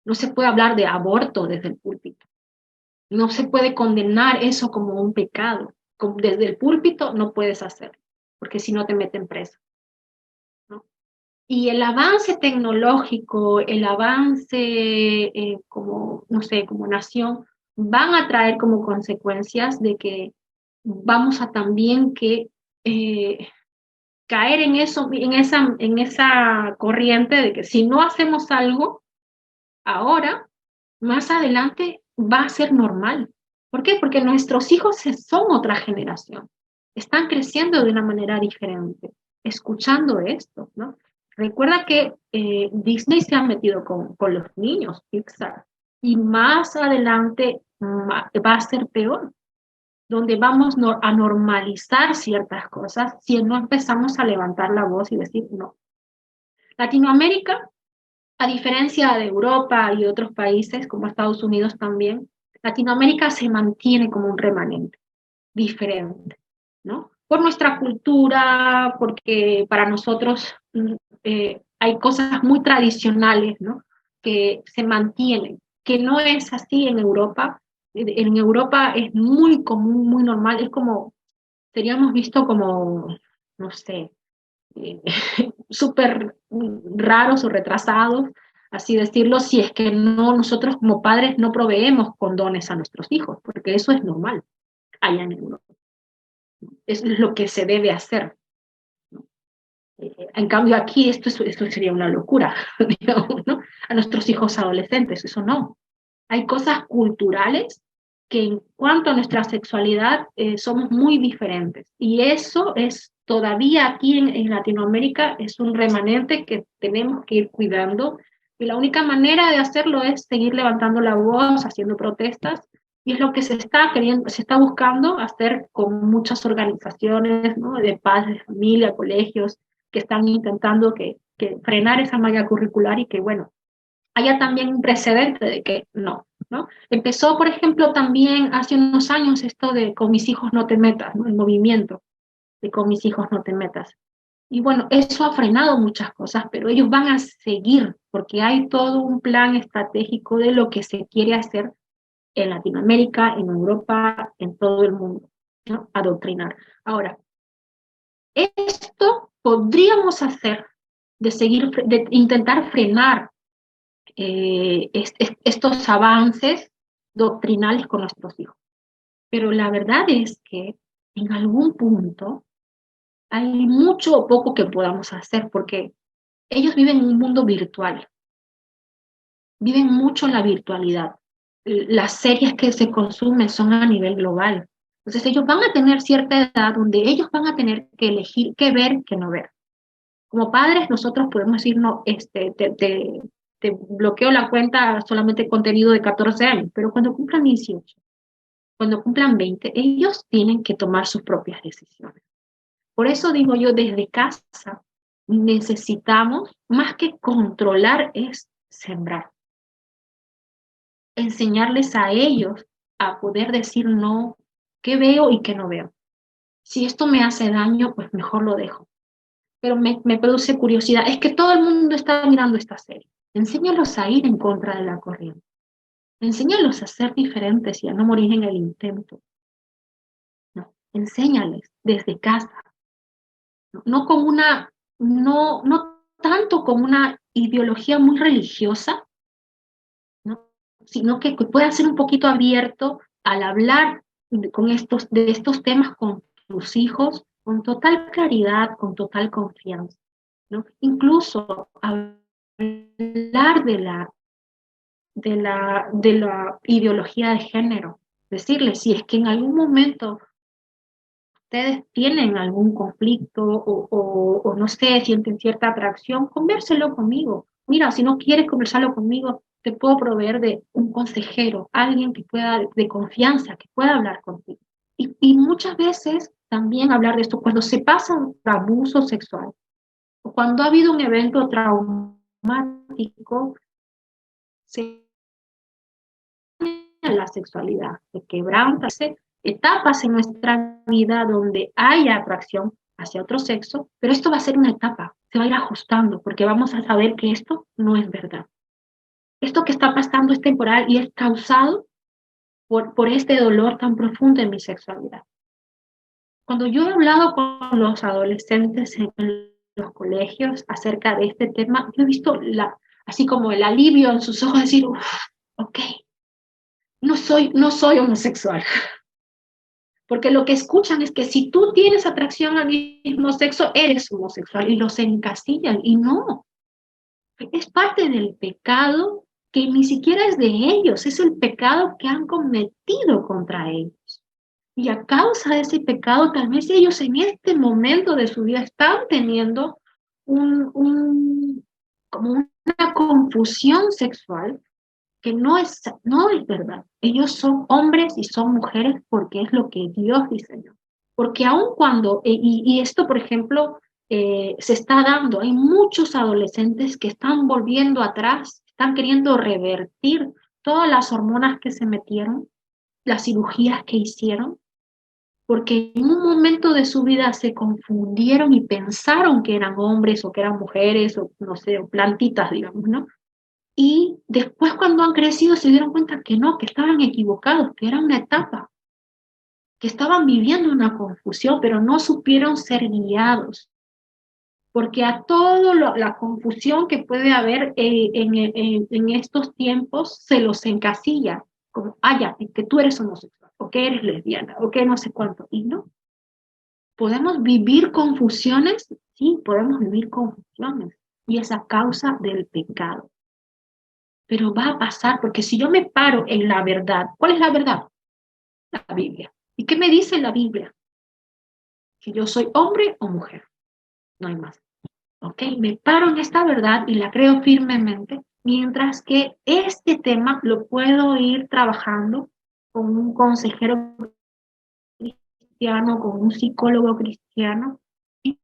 [SPEAKER 2] no se puede hablar de aborto desde el púlpito, no se puede condenar eso como un pecado, desde el púlpito no puedes hacer, porque si no te meten preso, ¿no? Y el avance tecnológico, el avance como, no sé, como nación, van a traer como consecuencias de que vamos a también que caer en eso, en esa corriente de que si no hacemos algo ahora, más adelante va a ser normal. ¿Por qué? Porque nuestros hijos son otra generación, están creciendo de una manera diferente, escuchando esto, ¿no? Recuerda que Disney se ha metido con los niños, Pixar, y más adelante va a ser peor, donde vamos a normalizar ciertas cosas si no empezamos a levantar la voz y decir no. Latinoamérica, a diferencia de Europa y otros países como Estados Unidos también, Latinoamérica se mantiene como un remanente diferente, ¿no? Por nuestra cultura, porque para nosotros hay cosas muy tradicionales, ¿no? Que se mantienen, que no es así en Europa. En Europa es muy común, muy normal, es como, seríamos visto como, no sé, eh, súper raros o retrasados, así decirlo, si es que no, nosotros como padres no proveemos condones a nuestros hijos, porque eso es normal allá en Europa. Eso es lo que se debe hacer. En cambio aquí esto sería una locura, digamos, ¿no? A nuestros hijos adolescentes, eso no. Hay cosas culturales que en cuanto a nuestra sexualidad somos muy diferentes. Y eso es todavía aquí en Latinoamérica, es un remanente que tenemos que ir cuidando. Y la única manera de hacerlo es seguir levantando la voz, haciendo protestas. Y es lo que se está buscando hacer con muchas organizaciones, ¿no? De padres, de familia, colegios, que están intentando que frenar esa malla curricular y que, bueno, haya también un precedente de que no, ¿no? Empezó, por ejemplo, también hace unos años esto de con mis hijos no te metas, ¿no? El movimiento de con mis hijos no te metas. Y bueno, eso ha frenado muchas cosas, pero ellos van a seguir porque hay todo un plan estratégico de lo que se quiere hacer en Latinoamérica, en Europa, en todo el mundo, ¿no? Adoctrinar. Ahora, esto podríamos hacer de intentar frenar estos avances doctrinales con nuestros hijos. Pero la verdad es que en algún punto hay mucho o poco que podamos hacer porque ellos viven en un mundo virtual, viven mucho en la virtualidad. Las series que se consumen son a nivel global. Entonces ellos van a tener cierta edad donde ellos van a tener que elegir qué ver, qué no ver. Como padres nosotros podemos decir, no, te bloqueo la cuenta solamente contenido de 14 años, pero cuando cumplan 18, cuando cumplan 20, ellos tienen que tomar sus propias decisiones. Por eso digo yo, desde casa necesitamos, más que controlar, es sembrar, enseñarles a ellos a poder decir no, qué veo y qué no veo. Si esto me hace daño, pues mejor lo dejo. Pero me produce curiosidad, es que todo el mundo está mirando esta serie. Enséñalos a ir en contra de la corriente. Enséñalos a ser diferentes y a no morir en el intento. No, enséñales desde casa. No como no tanto como una ideología muy religiosa, ¿no? Sino que pueda ser un poquito abierto al hablar de estos temas con tus hijos con total claridad, con total confianza, ¿no? Incluso hablar de la ideología de género, decirles si es que en algún momento ustedes tienen algún conflicto o no sé, sienten cierta atracción, convérselo conmigo. Mira, si no quieres conversarlo conmigo, te puedo proveer de un consejero, alguien que pueda, de confianza, que pueda hablar contigo. Y muchas veces también hablar de esto, cuando se pasa un abuso sexual, o cuando ha habido un evento traumático, se la sexualidad, se quebranta, etapas en nuestra vida donde hay atracción hacia otro sexo, pero esto va a ser una etapa, se va a ir ajustando, porque vamos a saber que esto no es verdad. Esto que está pasando es temporal y es causado por este dolor tan profundo en mi sexualidad. Cuando yo he hablado con los adolescentes en los colegios acerca de este tema, yo he visto así como el alivio en sus ojos, decir, ok, no soy homosexual. Porque lo que escuchan es que si tú tienes atracción al mismo sexo, eres homosexual y los encasillan. Y no, es parte del pecado que ni siquiera es de ellos, es el pecado que han cometido contra ellos. Y a causa de ese pecado, tal vez ellos en este momento de su vida están teniendo como una confusión sexual que no es verdad. Ellos son hombres y son mujeres porque es lo que Dios diseñó. Porque aun cuando, y esto por ejemplo, se está dando, hay muchos adolescentes que están volviendo atrás, están queriendo revertir todas las hormonas que se metieron, las cirugías que hicieron, porque en un momento de su vida se confundieron y pensaron que eran hombres o que eran mujeres o no sé, o plantitas, digamos, ¿no? Y después cuando han crecido se dieron cuenta que no, que estaban equivocados, que era una etapa, que estaban viviendo una confusión, pero no supieron ser guiados. Porque a toda la confusión que puede haber en estos tiempos se los encasilla, como, ya, que tú eres homosexual, o que eres lesbiana, o que no sé cuánto, y no. ¿Podemos vivir confusiones? Sí, podemos vivir confusiones, y es a causa del pecado. Pero va a pasar, porque si yo me paro en la verdad, ¿cuál es la verdad? La Biblia. ¿Y qué me dice la Biblia? Que yo soy hombre o mujer, no hay más. ¿Ok? Me paro en esta verdad y la creo firmemente, mientras que este tema lo puedo ir trabajando con un consejero cristiano, con un psicólogo cristiano, y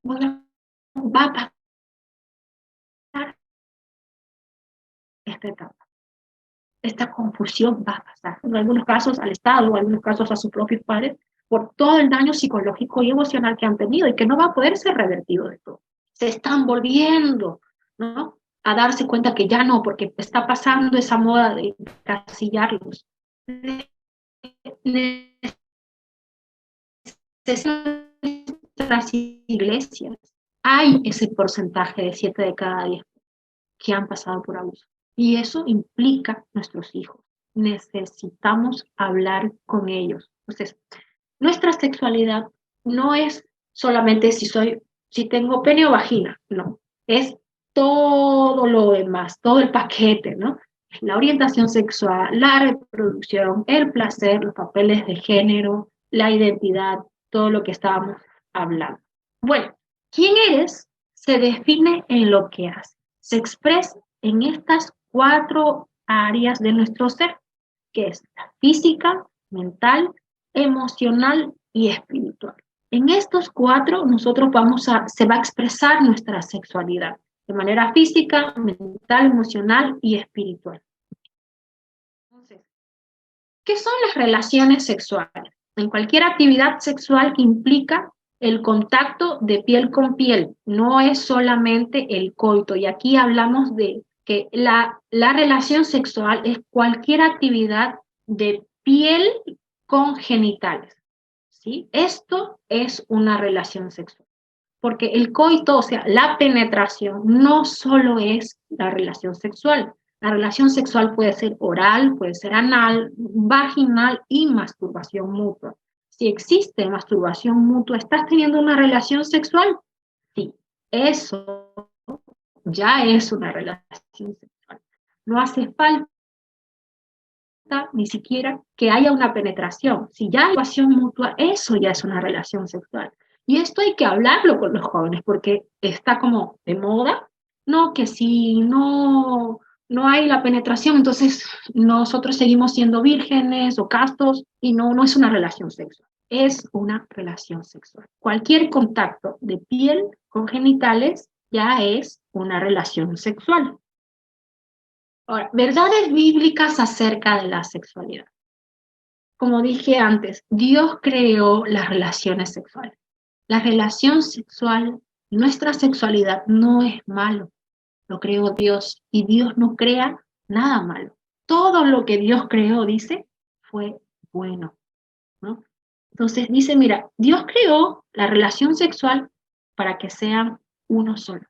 [SPEAKER 2] va a pasar esta etapa. Esta confusión va a pasar. En algunos casos al Estado, en algunos casos a sus propios padres, por todo el daño psicológico y emocional que han tenido y que no va a poder ser revertido de todo. Se están volviendo, ¿no?, a darse cuenta que ya no, porque está pasando esa moda de encasillarlos. Las iglesias hay ese porcentaje de 7 de cada 10 que han pasado por abuso. Y eso implica nuestros hijos. Necesitamos hablar con ellos. Entonces, nuestra sexualidad no es solamente si tengo pene o vagina, no. Es todo lo demás, todo el paquete, ¿no? La orientación sexual, la reproducción, el placer, los papeles de género, la identidad, todo lo que estábamos hablando. Bueno, ¿quién eres? Se define en lo que haces. Se expresa en estas 4 áreas de nuestro ser, que es la física, mental, emocional y espiritual. En estos 4 nosotros se va a expresar nuestra sexualidad de manera física, mental, emocional y espiritual. Entonces, ¿qué son las relaciones sexuales? En cualquier actividad sexual que implica el contacto de piel con piel, no es solamente el coito. Y aquí hablamos de que la relación sexual es cualquier actividad de piel con genitales, ¿sí? Esto es una relación sexual. Porque el coito, o sea, la penetración, no solo es la relación sexual. La relación sexual puede ser oral, puede ser anal, vaginal y masturbación mutua. Si existe masturbación mutua, ¿estás teniendo una relación sexual? Sí, eso ya es una relación sexual. No hace falta ni siquiera que haya una penetración. Si ya hay pasión mutua, eso ya es una relación sexual. Y esto hay que hablarlo con los jóvenes porque está como de moda, no que si no hay la penetración, entonces nosotros seguimos siendo vírgenes o castos y no es una relación sexual. Es una relación sexual. Cualquier contacto de piel con genitales ya es una relación sexual. Ahora, verdades bíblicas acerca de la sexualidad. Como dije antes, Dios creó las relaciones sexuales. La relación sexual, nuestra sexualidad no es malo, lo creó Dios y Dios no crea nada malo. Todo lo que Dios creó, dice, fue bueno, ¿no? Entonces dice, mira, Dios creó la relación sexual para que sean uno solo,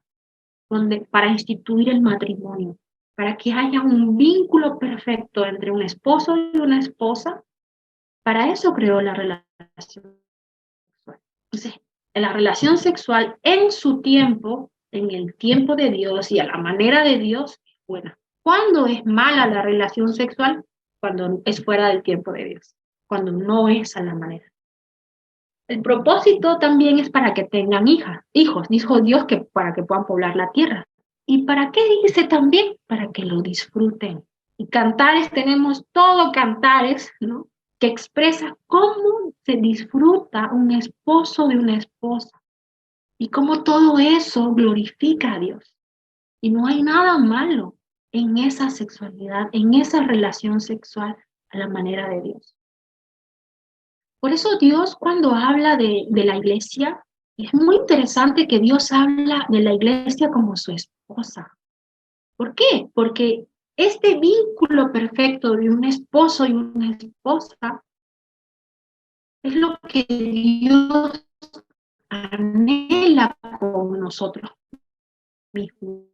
[SPEAKER 2] para instituir el matrimonio, para que haya un vínculo perfecto entre un esposo y una esposa. Para eso creó la relación sexual. Entonces, la relación sexual en su tiempo, en el tiempo de Dios y a la manera de Dios, es buena. ¿Cuándo es mala la relación sexual? Cuando es fuera del tiempo de Dios, cuando no es a la manera. El propósito también es para que tengan hijos, dijo Dios que para que puedan poblar la tierra. ¿Y para qué dice también? Para que lo disfruten. Y cantares, tenemos todo cantares, ¿no? Que expresa cómo se disfruta un esposo de una esposa y cómo todo eso glorifica a Dios. Y no hay nada malo en esa sexualidad, en esa relación sexual a la manera de Dios. Por eso Dios cuando habla de la iglesia, es muy interesante que Dios habla de la iglesia como su esposa. ¿Por qué? Porque este vínculo perfecto de un esposo y una esposa es lo que Dios anhela con nosotros mismos,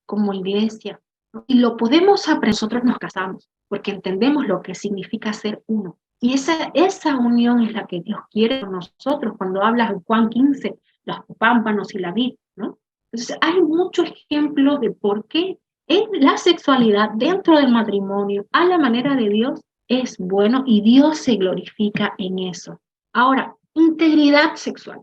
[SPEAKER 2] como iglesia. Y lo podemos aprender, nosotros nos casamos, porque entendemos lo que significa ser uno. Y esa unión es la que Dios quiere con nosotros cuando habla en Juan 15, los pámpanos y la vid, ¿no? Entonces hay muchos ejemplos de por qué la sexualidad dentro del matrimonio, a la manera de Dios, es bueno y Dios se glorifica en eso. Ahora, integridad sexual.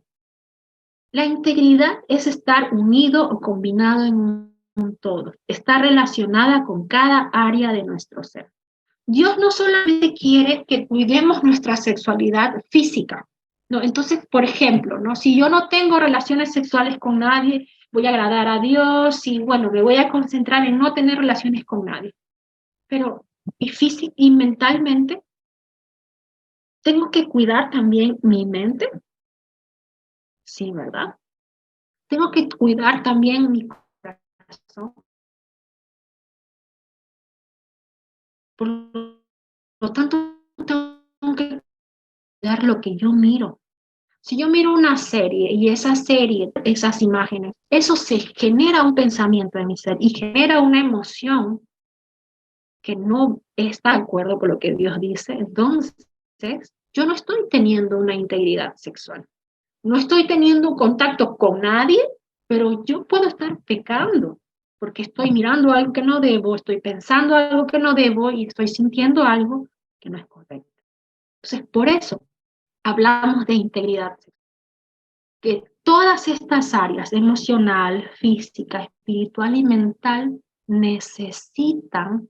[SPEAKER 2] La integridad es estar unido o combinado en un todo, está relacionada con cada área de nuestro ser. Dios no solamente quiere que cuidemos nuestra sexualidad física, ¿no? Entonces, por ejemplo, ¿no? Si yo no tengo relaciones sexuales con nadie, voy a agradar a Dios y bueno, me voy a concentrar en no tener relaciones con nadie. Pero, y física y mentalmente, tengo que cuidar también mi mente, sí, ¿verdad? Tengo que cuidar también mi corazón. Por lo tanto, tengo que cuidar lo que yo miro. Si yo miro una serie y esa serie, esas imágenes, eso se genera un pensamiento en mi ser y genera una emoción que no está de acuerdo con lo que Dios dice, entonces yo no estoy teniendo una integridad sexual. No estoy teniendo un contacto con nadie, pero yo puedo estar pecando porque estoy mirando algo que no debo, estoy pensando algo que no debo y estoy sintiendo algo que no es correcto. Entonces, por eso hablamos de integridad sexual. Que todas estas áreas, emocional, física, espiritual y mental, necesitan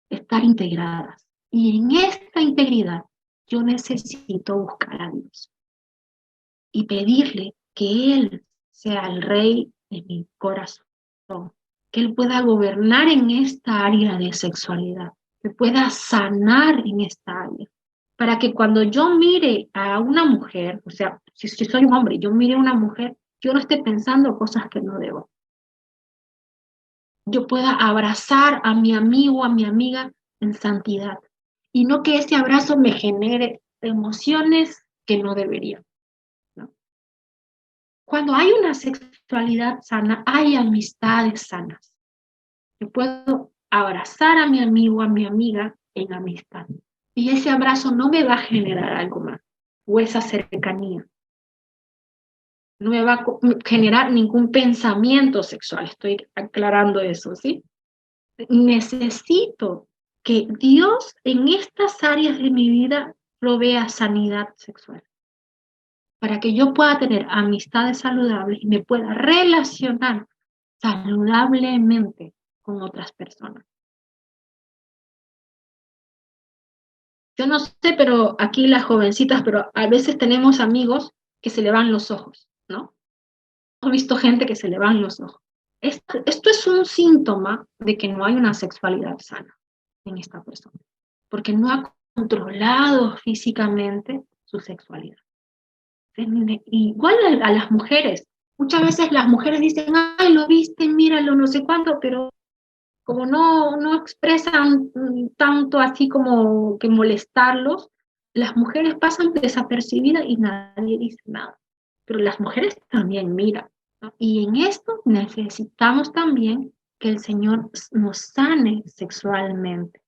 [SPEAKER 2] estar integradas. Y en esta integridad yo necesito buscar a Dios y pedirle que Él sea el rey de mi corazón, que Él pueda gobernar en esta área de sexualidad, que pueda sanar en esta área, para que cuando yo mire a una mujer, o sea, si soy un hombre, yo mire a una mujer, yo no esté pensando cosas que no debo. Yo pueda abrazar a mi amigo, a mi amiga en santidad, y no que ese abrazo me genere emociones que no deberían. ¿No? Cuando hay una sexualidad sana, hay amistades sanas. Yo puedo abrazar a mi amigo, a mi amiga en amistad. Y ese abrazo no me va a generar algo más. o esa cercanía. No me va a generar ningún pensamiento sexual, estoy aclarando eso, ¿sí? Necesito que Dios en estas áreas de mi vida provea sanidad sexual, para que yo pueda tener amistades saludables y me pueda relacionar saludablemente con otras personas. Yo no sé, pero aquí las jovencitas, pero a veces tenemos amigos que se le van los ojos, ¿no? He visto gente que se le van los ojos. Esto es un síntoma de que no hay una sexualidad sana en esta persona, porque no ha controlado físicamente su sexualidad. Igual a las mujeres. Muchas veces las mujeres dicen, ay, lo viste, míralo, no sé cuánto, pero como no expresan tanto así como que molestarlos, las mujeres pasan desapercibidas y nadie dice nada. Pero las mujeres también miran, ¿no? Y en esto necesitamos también que el Señor nos sane sexualmente.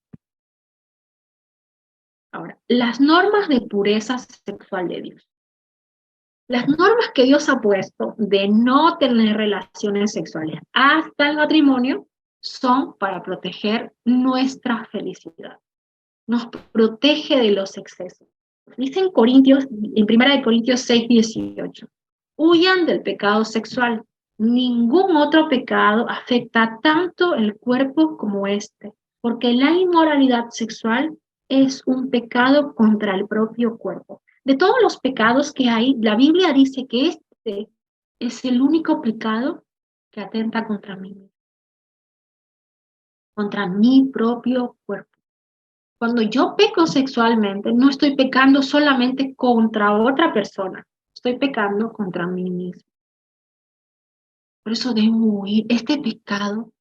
[SPEAKER 2] Ahora, las normas de pureza sexual de Dios. Las normas que Dios ha puesto de no tener relaciones sexuales hasta el matrimonio son para proteger nuestra felicidad. Nos protege de los excesos. Dice en Corintios, en 1 Corintios 6:18, huyan del pecado sexual. Ningún otro pecado afecta tanto el cuerpo como este, porque la inmoralidad sexual es un pecado contra el propio cuerpo. De todos los pecados que hay, la Biblia dice que este es el único pecado que atenta contra mi propio cuerpo. Cuando yo peco sexualmente, no estoy pecando solamente contra otra persona, estoy pecando contra mí mismo. Por eso debo huir. Este pecado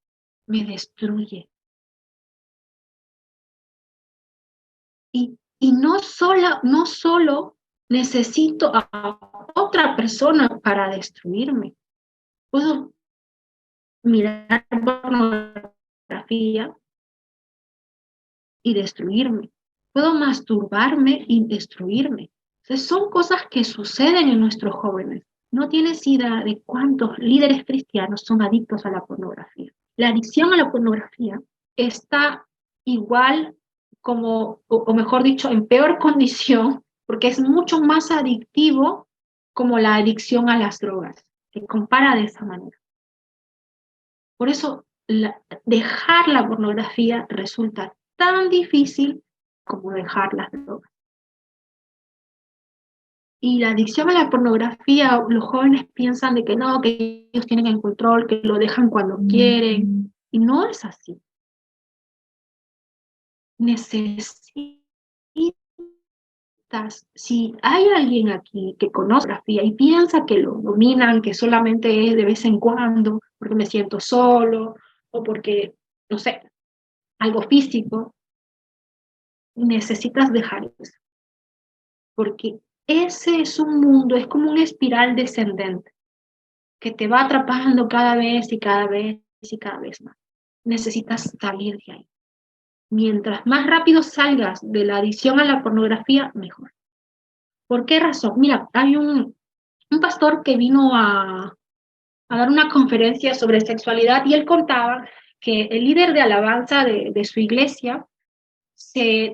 [SPEAKER 2] me destruye. Y no solo necesito a otra persona para destruirme. Puedo mirar pornografía y destruirme. Puedo masturbarme y destruirme. Entonces, son cosas que suceden en nuestros jóvenes. No tienes idea de cuántos líderes cristianos son adictos a la pornografía. La adicción a la pornografía está igual como, o mejor dicho, en peor condición, porque es mucho más adictivo como la adicción a las drogas. Se compara de esa manera. Por eso, dejar la pornografía resulta tan difícil como dejar las drogas. Y la adicción a la pornografía, los jóvenes piensan de que no, que ellos tienen el control, que lo dejan cuando quieren, y no es así. Necesitas, si hay alguien aquí que conoce la pornografía y piensa que lo dominan, que solamente es de vez en cuando, porque me siento solo, o porque, no sé, algo físico, necesitas dejar eso. Porque ese es un mundo, es como una espiral descendente que te va atrapando cada vez y cada vez y cada vez más. Necesitas salir de ahí. Mientras más rápido salgas de la adicción a la pornografía, mejor. ¿Por qué razón? Mira, hay un pastor que vino a dar una conferencia sobre sexualidad y él contaba que el líder de alabanza de su iglesia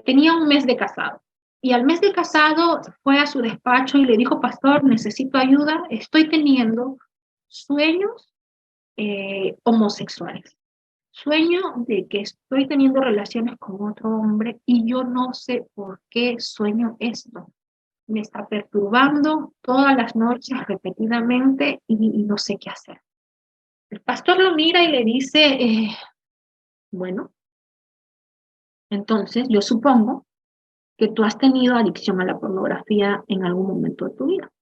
[SPEAKER 2] tenía un mes de casado. Y al mes de casado fue a su despacho y le dijo, pastor, necesito ayuda, estoy teniendo sueños homosexuales. Sueño de que estoy teniendo relaciones con otro hombre y yo no sé por qué sueño esto. Me está perturbando todas las noches repetidamente y no sé qué hacer. El pastor lo mira y le dice, bueno, entonces yo supongo que tú has tenido adicción a la pornografía en algún momento de tu vida.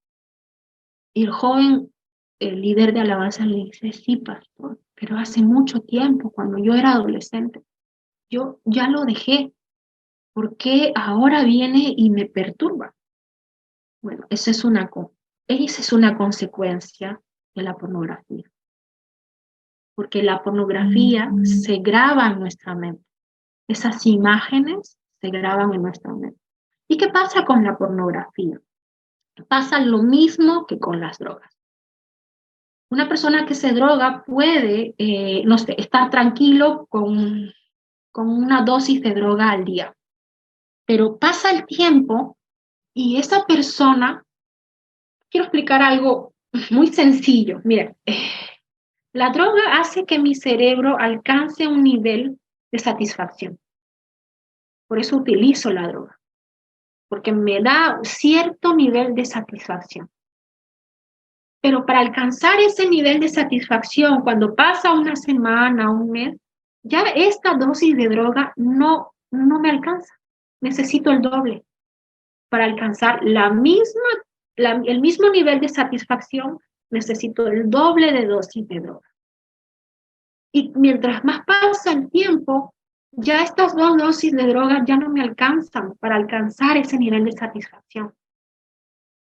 [SPEAKER 2] Y el joven, el líder de alabanza, le dice, sí, pastor, pero hace mucho tiempo, cuando yo era adolescente, yo ya lo dejé. ¿Por qué ahora viene y me perturba? Bueno, esa es una consecuencia de la pornografía. Porque la pornografía se graba en nuestra mente. Esas imágenes se graban en nuestra mente. ¿Y qué pasa con la pornografía? Pasa lo mismo que con las drogas. Una persona que se droga puede, no sé, estar tranquilo con una dosis de droga al día, pero pasa el tiempo y esa persona, quiero explicar algo muy sencillo. Miren, la droga hace que mi cerebro alcance un nivel de satisfacción. Por eso utilizo la droga, porque me da cierto nivel de satisfacción. Pero para alcanzar ese nivel de satisfacción, cuando pasa una semana, un mes, ya esta dosis de droga no me alcanza. Necesito el doble para alcanzar el mismo nivel de satisfacción. Necesito el doble de dosis de droga. Y mientras más pasa el tiempo, ya estas 2 dosis de droga ya no me alcanzan para alcanzar ese nivel de satisfacción.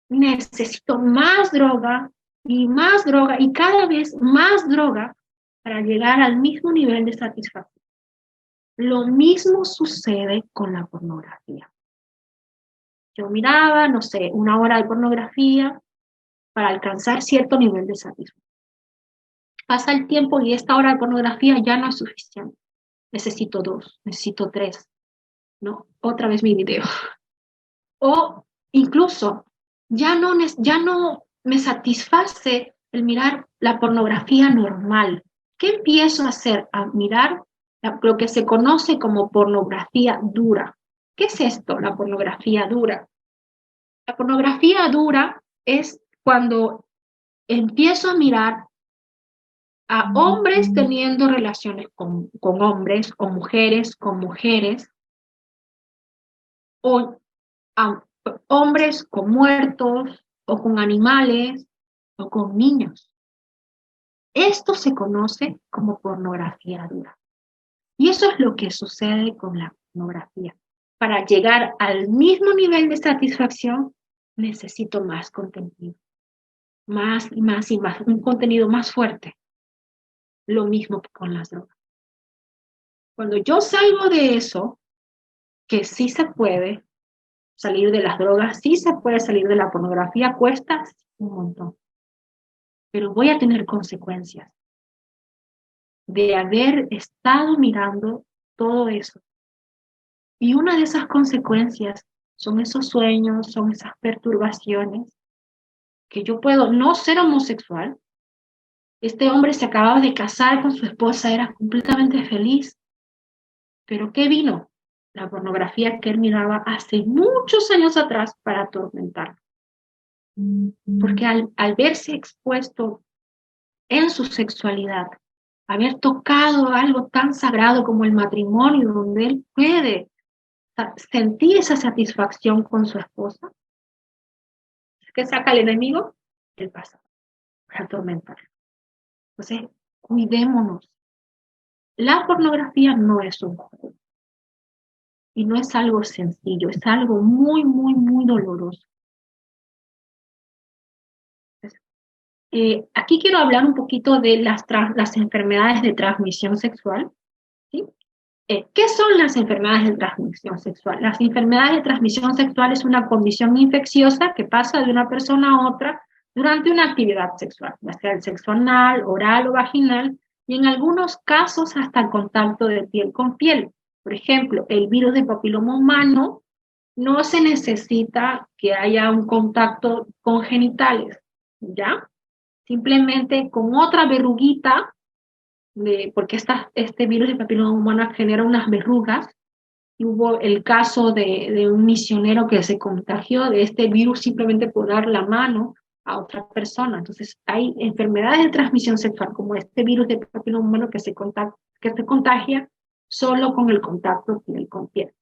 [SPEAKER 2] Necesito más droga y cada vez más droga para llegar al mismo nivel de satisfacción. Lo mismo sucede con la pornografía. Yo miraba, no sé, 1 hora de pornografía para alcanzar cierto nivel de satisfacción. Pasa el tiempo y esta hora de pornografía ya no es suficiente. Necesito 2, necesito 3, ¿no? Otra vez mi video. O incluso ya no me satisface el mirar la pornografía normal. ¿Qué empiezo a hacer? A mirar lo que se conoce como pornografía dura. ¿Qué es esto, la pornografía dura? La pornografía dura es cuando empiezo a mirar a hombres teniendo relaciones con hombres o mujeres con mujeres, o a hombres con muertos o con animales o con niños. Esto se conoce como pornografía dura. Y eso es lo que sucede con la pornografía. Para llegar al mismo nivel de satisfacción, necesito más contenido. Más y más y más. Un contenido más fuerte. Lo mismo que con las drogas. Cuando yo salgo de eso, que sí se puede salir de las drogas, sí se puede salir de la pornografía, cuesta un montón. Pero voy a tener consecuencias de haber estado mirando todo eso. Y una de esas consecuencias son esos sueños, son esas perturbaciones, que yo puedo no ser homosexual. Este hombre se acababa de casar con su esposa, era completamente feliz. ¿Pero qué vino? La pornografía que él miraba hace muchos años atrás para atormentarlo. Porque al verse expuesto en su sexualidad, haber tocado algo tan sagrado como el matrimonio, donde él puede sentir esa satisfacción con su esposa, ¿qué saca el enemigo? El pasado, para atormentarlo. Entonces, cuidémonos. La pornografía no es un juego. Y no es algo sencillo, es algo muy, muy, muy doloroso. Aquí quiero hablar un poquito de las enfermedades de transmisión sexual. ¿Sí? ¿Qué son las enfermedades de transmisión sexual? Las enfermedades de transmisión sexual es una condición infecciosa que pasa de una persona a otra durante una actividad sexual, ya sea el sexo anal, oral o vaginal, y en algunos casos hasta el contacto de piel con piel. Por ejemplo, el virus de papiloma humano no se necesita que haya un contacto con genitales, ¿ya? Simplemente con otra verruguita, porque este virus de papiloma humano genera unas verrugas, y hubo el caso de un misionero que se contagió de este virus simplemente por dar la mano a otra persona. Entonces hay enfermedades de transmisión sexual como este virus de papiloma humano que se contagia solo con el contacto piel con piel.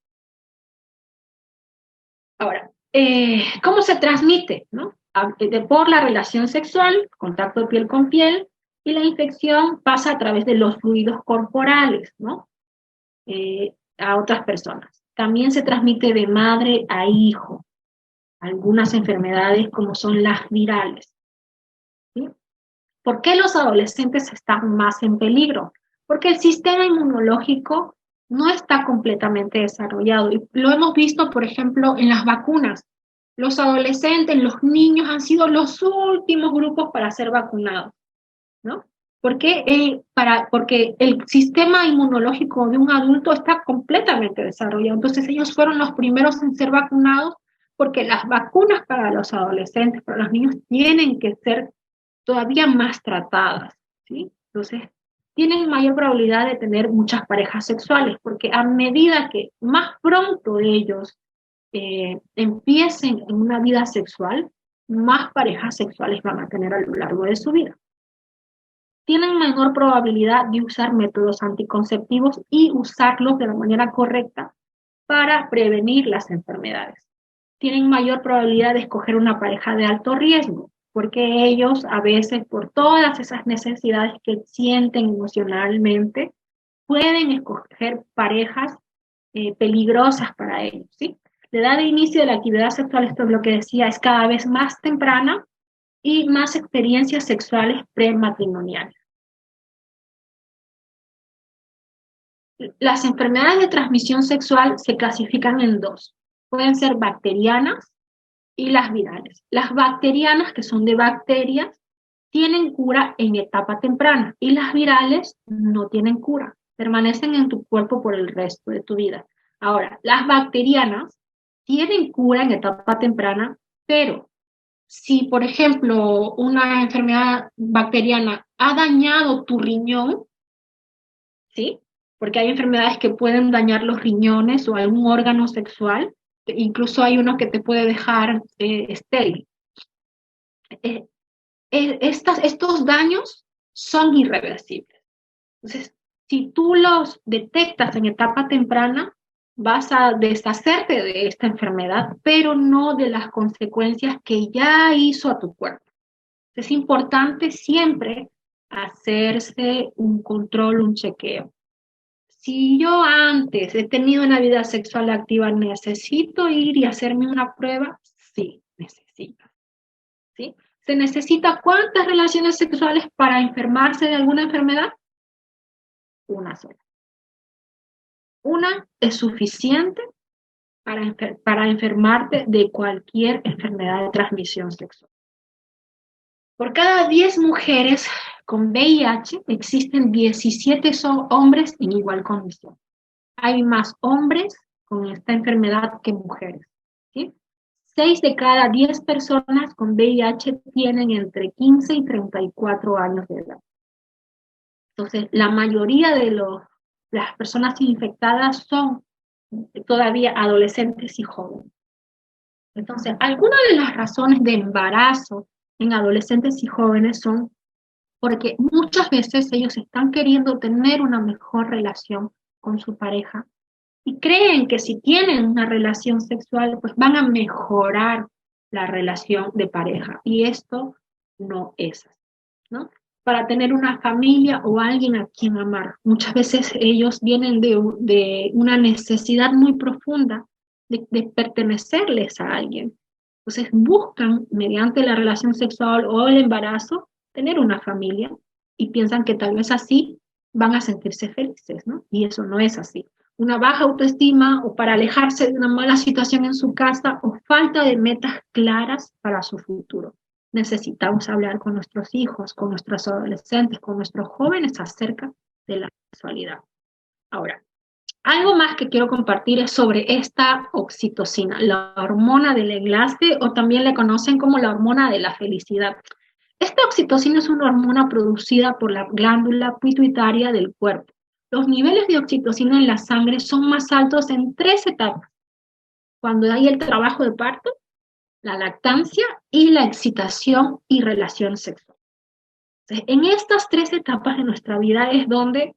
[SPEAKER 2] Ahora, ¿cómo se transmite? ¿No? Por la relación sexual, contacto piel con piel, y la infección pasa a través de los fluidos corporales, ¿no? A otras personas. También se transmite de madre a hijo, algunas enfermedades como son las virales. ¿Sí? ¿Por qué los adolescentes están más en peligro? Porque el sistema inmunológico no está completamente desarrollado. Y lo hemos visto, por ejemplo, en las vacunas. Los adolescentes, los niños han sido los últimos grupos para ser vacunados, ¿no? ¿Por qué? Porque el sistema inmunológico de un adulto está completamente desarrollado. Entonces ellos fueron los primeros en ser vacunados porque las vacunas para los adolescentes, para los niños, tienen que ser todavía más tratadas, ¿sí? Entonces tienen mayor probabilidad de tener muchas parejas sexuales porque a medida que más pronto ellos empiecen en una vida sexual, más parejas sexuales van a tener a lo largo de su vida. Tienen menor probabilidad de usar métodos anticonceptivos y usarlos de la manera correcta para prevenir las enfermedades. Tienen mayor probabilidad de escoger una pareja de alto riesgo, porque ellos a veces por todas esas necesidades que sienten emocionalmente, pueden escoger parejas peligrosas para ellos, ¿sí? La edad de inicio de la actividad sexual, esto es lo que decía, es cada vez más temprana y más experiencias sexuales prematrimoniales. Las enfermedades de transmisión sexual se clasifican en dos. Pueden ser bacterianas y las virales. Las bacterianas, que son de bacterias, tienen cura en etapa temprana y las virales no tienen cura, permanecen en tu cuerpo por el resto de tu vida. Ahora, las bacterianas tienen cura en etapa temprana, pero si, por ejemplo, una enfermedad bacteriana ha dañado tu riñón, ¿sí? Porque hay enfermedades que pueden dañar los riñones o algún órgano sexual, incluso hay uno que te puede dejar estéril. Estos daños son irreversibles. Entonces, si tú los detectas en etapa temprana, vas a deshacerte de esta enfermedad, pero no de las consecuencias que ya hizo a tu cuerpo. Es importante siempre hacerse un control, un chequeo. Si yo antes he tenido una vida sexual activa, ¿necesito ir y hacerme una prueba? Sí, necesito. ¿Sí? ¿Se necesita cuántas relaciones sexuales para enfermarse de alguna enfermedad? Una sola. Una es suficiente para enfermarte de cualquier enfermedad de transmisión sexual. Por cada 10 mujeres con VIH existen 17 hombres en igual condición. Hay más hombres con esta enfermedad que mujeres, ¿sí? 6 de cada 10 personas con VIH tienen entre 15 y 34 años de edad. Entonces, la mayoría de las personas infectadas son todavía adolescentes y jóvenes. Entonces, algunas de las razones de embarazo en adolescentes y jóvenes son porque muchas veces ellos están queriendo tener una mejor relación con su pareja y creen que si tienen una relación sexual, pues van a mejorar la relación de pareja. Y esto no es así, ¿no? Para tener una familia o alguien a quien amar. Muchas veces ellos vienen de una necesidad muy profunda de pertenecerles a alguien. Entonces buscan, mediante la relación sexual o el embarazo, tener una familia y piensan que tal vez así van a sentirse felices, ¿no? Y eso no es así. Una baja autoestima o para alejarse de una mala situación en su casa o falta de metas claras para su futuro. Necesitamos hablar con nuestros hijos, con nuestros adolescentes, con nuestros jóvenes acerca de la sexualidad. Ahora, algo más que quiero compartir es sobre esta oxitocina, la hormona del enlace o también le conocen como la hormona de la felicidad. Esta oxitocina es una hormona producida por la glándula pituitaria del cuerpo. Los niveles de oxitocina en la sangre son más altos en 3 etapas. Cuando hay el trabajo de parto, la lactancia y la excitación y relación sexual. Entonces, en estas 3 etapas de nuestra vida es donde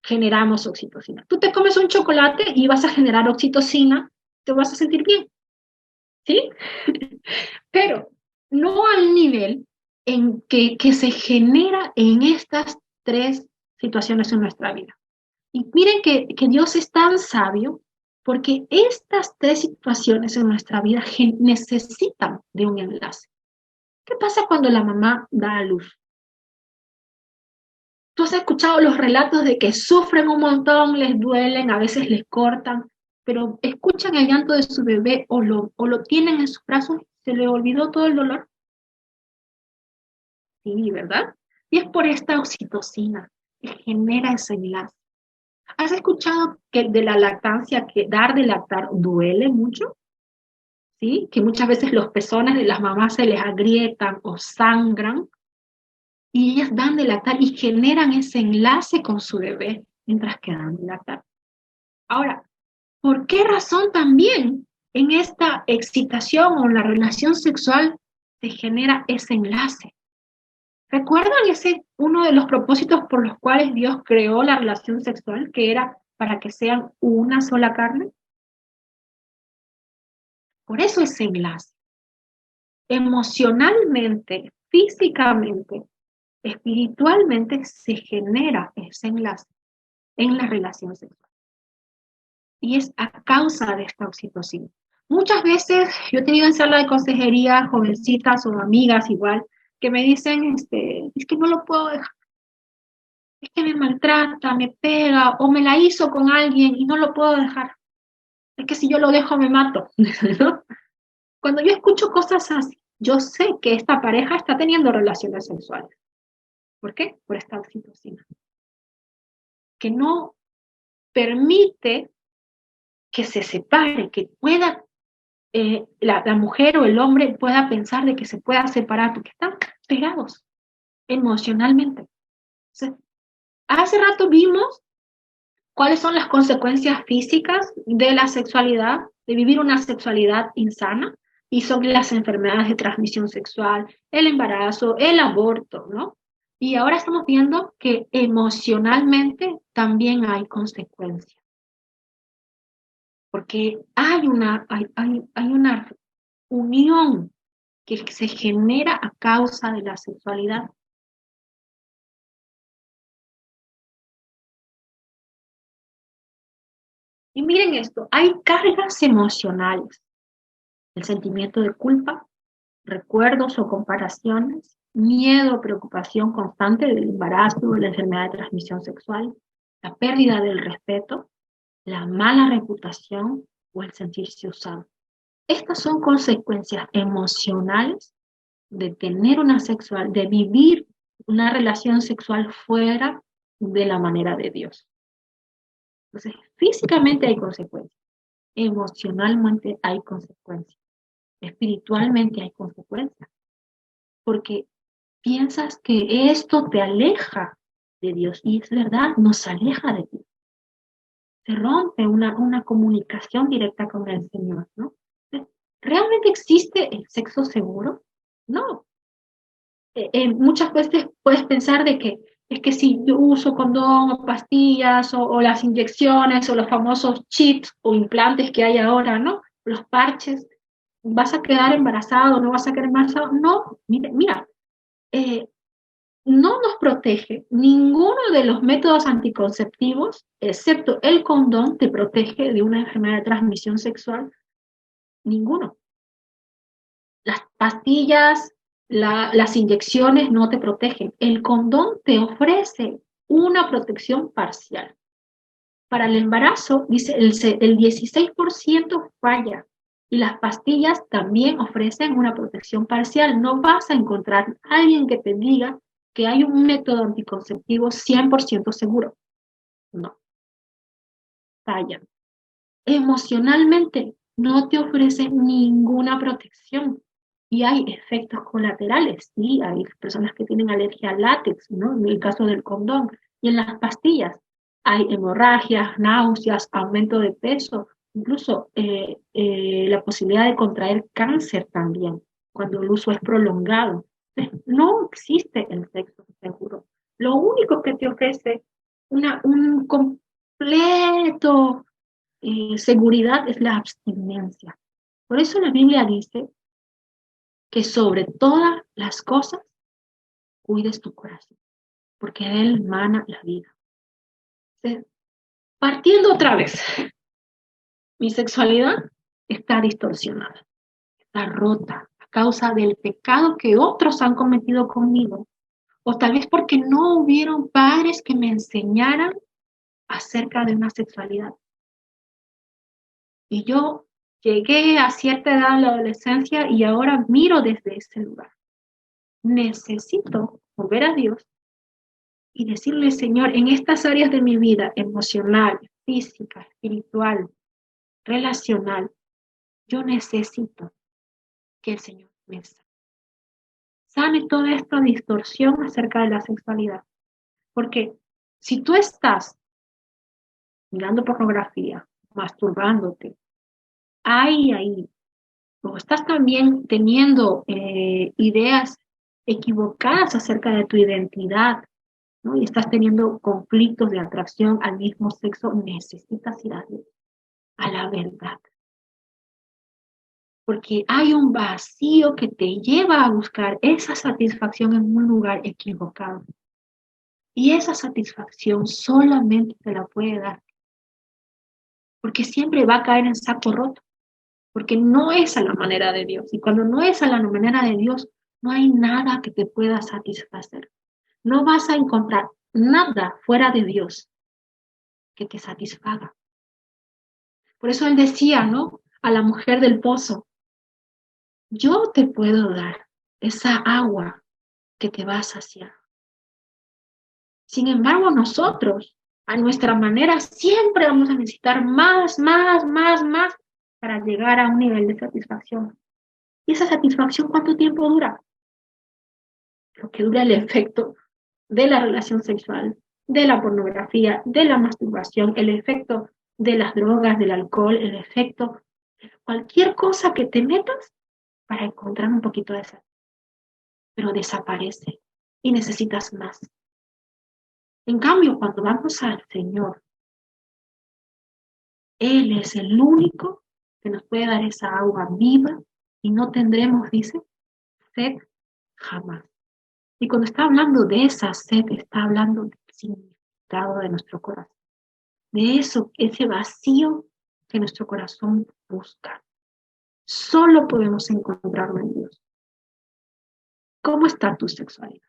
[SPEAKER 2] generamos oxitocina. Tú te comes un chocolate y vas a generar oxitocina, te vas a sentir bien, ¿sí? Pero no al nivel en que se genera en estas 3 situaciones en nuestra vida. Y miren que Dios es tan sabio porque estas 3 situaciones en nuestra vida necesitan de un enlace. ¿Qué pasa cuando la mamá da a luz? Tú has escuchado los relatos de que sufren un montón, les duelen, a veces les cortan, pero escuchan el llanto de su bebé o lo tienen en sus brazos, se le olvidó todo el dolor. Sí, ¿verdad? Y es por esta oxitocina que genera ese enlace. ¿Has escuchado que de la lactancia, que dar de lactar duele mucho? ¿Sí? Que muchas veces los pezones de las mamás se les agrietan o sangran y ellas dan de lactar y generan ese enlace con su bebé mientras que dan de lactar. Ahora, ¿por qué razón también en esta excitación o la relación sexual se genera ese enlace? ¿Recuerdan ese uno de los propósitos por los cuales Dios creó la relación sexual, que era para que sean una sola carne? Por eso ese enlace. Emocionalmente, físicamente, espiritualmente se genera ese enlace en la relación sexual. Y es a causa de esta oxitocina. Muchas veces yo he tenido en sala de consejería jovencitas o amigas igual que me dicen, es que no lo puedo dejar, es que me maltrata, me pega o me la hizo con alguien y no lo puedo dejar. Es que si yo lo dejo me mato, ¿no? Cuando yo escucho cosas así, yo sé que esta pareja está teniendo relaciones sexuales. ¿Por qué? Por esta oxitocina, que no permite que se separe, que pueda la mujer o el hombre pueda pensar de que se pueda separar, porque están pegados emocionalmente. Entonces, hace rato vimos cuáles son las consecuencias físicas de la sexualidad, de vivir una sexualidad insana, y son las enfermedades de transmisión sexual, el embarazo, el aborto, ¿no? Y ahora estamos viendo que emocionalmente también hay consecuencias, porque hay una unión que se genera a causa de la sexualidad. Y miren esto, hay cargas emocionales, el sentimiento de culpa, recuerdos o comparaciones, miedo, preocupación constante del embarazo o de la enfermedad de transmisión sexual, la pérdida del respeto, la mala reputación o el sentirse usado. Estas son consecuencias emocionales de tener de vivir una relación sexual fuera de la manera de Dios. Entonces, físicamente hay consecuencias, emocionalmente hay consecuencias, espiritualmente hay consecuencias, porque piensas que esto te aleja de Dios, y es verdad, nos aleja de Dios. Se rompe una comunicación directa con el Señor, ¿no? ¿Realmente existe el sexo seguro? No. Muchas veces puedes pensar de que es que si yo uso condón o pastillas o las inyecciones o los famosos chips o implantes que hay ahora, ¿no? Los parches, ¿vas a quedar embarazado? ¿No vas a quedar embarazado? No, mira, no nos protege. Ninguno de los métodos anticonceptivos, excepto el condón, te protege de una enfermedad de transmisión sexual. Ninguno. Las pastillas, las inyecciones no te protegen. El condón te ofrece una protección parcial. Para el embarazo, dice, el 16% falla. Y las pastillas también ofrecen una protección parcial. No vas a encontrar a alguien que te diga que hay un método anticonceptivo 100% seguro. No, falla. Emocionalmente no te ofrece ninguna protección. Y hay efectos colaterales, sí, hay personas que tienen alergia al látex, ¿no? En el caso del condón. Y en las pastillas hay hemorragias, náuseas, aumento de peso, incluso la posibilidad de contraer cáncer también, cuando el uso es prolongado. Entonces, no existe el sexo seguro. Lo único que te ofrece un completo seguridad es la abstinencia. Por eso la Biblia dice que sobre todas las cosas cuides tu corazón, porque de él mana la vida. Entonces, partiendo otra vez, mi sexualidad está distorsionada, está rota a causa del pecado que otros han cometido conmigo, o tal vez porque no hubieron padres que me enseñaran acerca de una sexualidad. Y yo llegué a cierta edad en la adolescencia y ahora miro desde ese lugar. Necesito volver a Dios y decirle, Señor, en estas áreas de mi vida, emocional, física, espiritual, relacional, yo necesito que el Señor me sane toda esta distorsión acerca de la sexualidad. Porque si tú estás mirando pornografía, masturbándote, ahí, o estás también teniendo ideas equivocadas acerca de tu identidad, ¿no? Y estás teniendo conflictos de atracción al mismo sexo, necesitas ir a la verdad. Porque hay un vacío que te lleva a buscar esa satisfacción en un lugar equivocado. Y esa satisfacción solamente te la puede dar. Porque siempre va a caer en saco roto. Porque no es a la manera de Dios. Y cuando no es a la manera de Dios, no hay nada que te pueda satisfacer. No vas a encontrar nada fuera de Dios que te satisfaga. Por eso él decía, ¿no? A la mujer del pozo, yo te puedo dar esa agua que te va a saciar. Sin embargo, nosotros, a nuestra manera, siempre vamos a necesitar más para llegar a un nivel de satisfacción. ¿Y esa satisfacción cuánto tiempo dura? Lo que dura el efecto de la relación sexual, de la pornografía, de la masturbación, el efecto de las drogas, del alcohol, el efecto de cualquier cosa que te metas para encontrar un poquito de eso. Pero desaparece y necesitas más. En cambio, cuando vamos al Señor, Él es el único que nos puede dar esa agua viva y no tendremos, dice, sed jamás. Y cuando está hablando de esa sed, está hablando del significado de nuestro corazón. De eso, ese vacío que nuestro corazón busca. Solo podemos encontrarlo en Dios. ¿Cómo está tu sexualidad?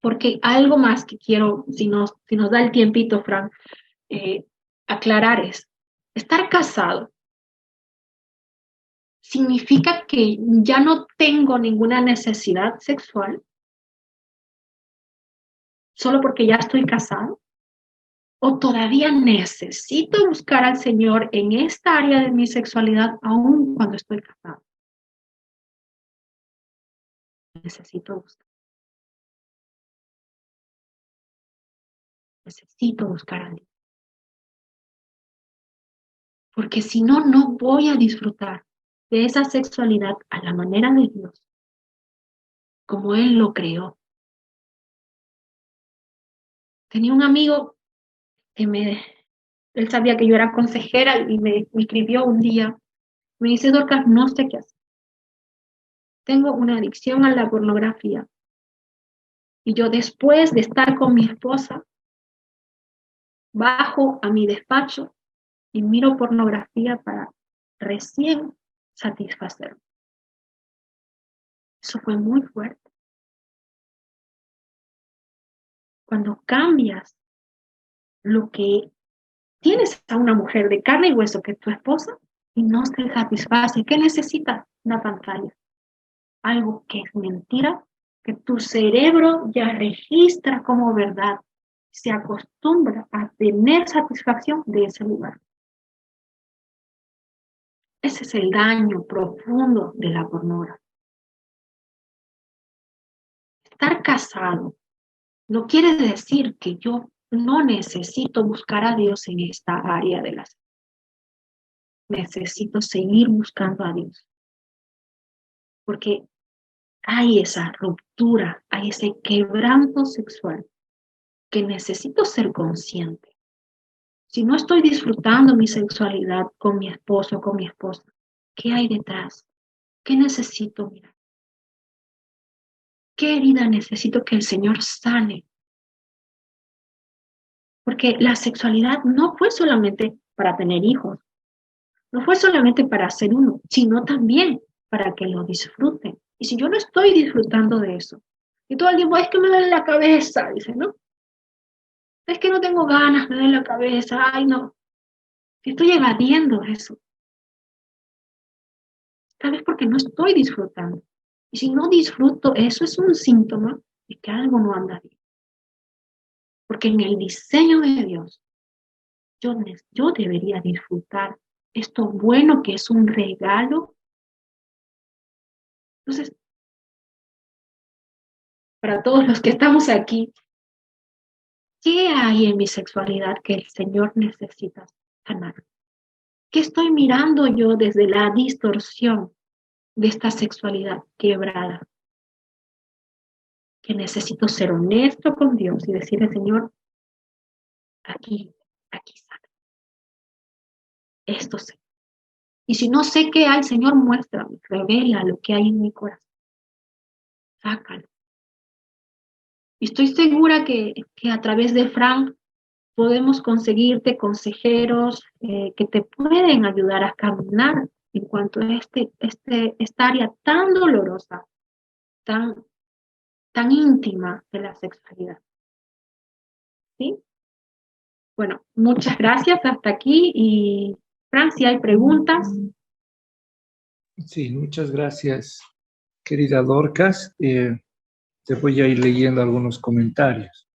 [SPEAKER 2] Porque algo más que quiero, si nos da el tiempito, Frank, aclarar es, estar casado significa que ya no tengo ninguna necesidad sexual solo porque ya estoy casado. ¿O todavía necesito buscar al Señor en esta área de mi sexualidad aún cuando estoy casado? Necesito buscar. Necesito buscar a Dios. Porque si no, no voy a disfrutar de esa sexualidad a la manera de Dios, como Él lo creó. Tenía un amigo que él sabía que yo era consejera y me escribió un día. Me dice, Dorcas, no sé qué hacer. Tengo una adicción a la pornografía. Y yo después de estar con mi esposa, bajo a mi despacho y miro pornografía para recién satisfacerme. Eso fue muy fuerte. Cuando cambias lo que tienes a una mujer de carne y hueso que es tu esposa y no te satisface, ¿qué necesitas? Una pantalla. Algo que es mentira, que tu cerebro ya registra como verdad. Se acostumbra a tener satisfacción de ese lugar. Ese es el daño profundo de la pornografía. Estar casado no quiere decir que yo no necesito buscar a Dios en esta área de las. Necesito seguir buscando a Dios. Porque hay esa ruptura, hay ese quebranto sexual que necesito ser consciente. Si no estoy disfrutando mi sexualidad con mi esposo o con mi esposa, ¿qué hay detrás? ¿Qué necesito mirar? ¿Qué herida necesito que el Señor sane? Porque la sexualidad no fue solamente para tener hijos, no fue solamente para ser uno, sino también para que lo disfruten. Y si yo no estoy disfrutando de eso, y todo el tiempo es que me duele la cabeza, dice, ¿no? Es que no tengo ganas, me duele la cabeza, ay no. Si estoy evadiendo eso, Tal vez porque no estoy disfrutando. Y si no disfruto, eso es un síntoma de que algo no anda bien. Porque en el diseño de Dios, yo debería disfrutar esto bueno que es un regalo. Entonces, para todos los que estamos aquí, ¿qué hay en mi sexualidad que el Señor necesita sanar? ¿Qué estoy mirando yo desde la distorsión de esta sexualidad quebrada? Que necesito ser honesto con Dios y decirle, Señor, aquí saca. Esto sé. Y si no sé qué hay, Señor, muéstrame, revela lo que hay en mi corazón. Sácalo. Y estoy segura que a través de Frank podemos conseguirte consejeros que te pueden ayudar a caminar en cuanto a esta área tan dolorosa, tan íntima de la sexualidad. ¿Sí? Bueno, muchas gracias hasta aquí y Frank, si hay preguntas.
[SPEAKER 1] Sí, muchas gracias, querida Dorcas. Te voy a ir leyendo algunos comentarios.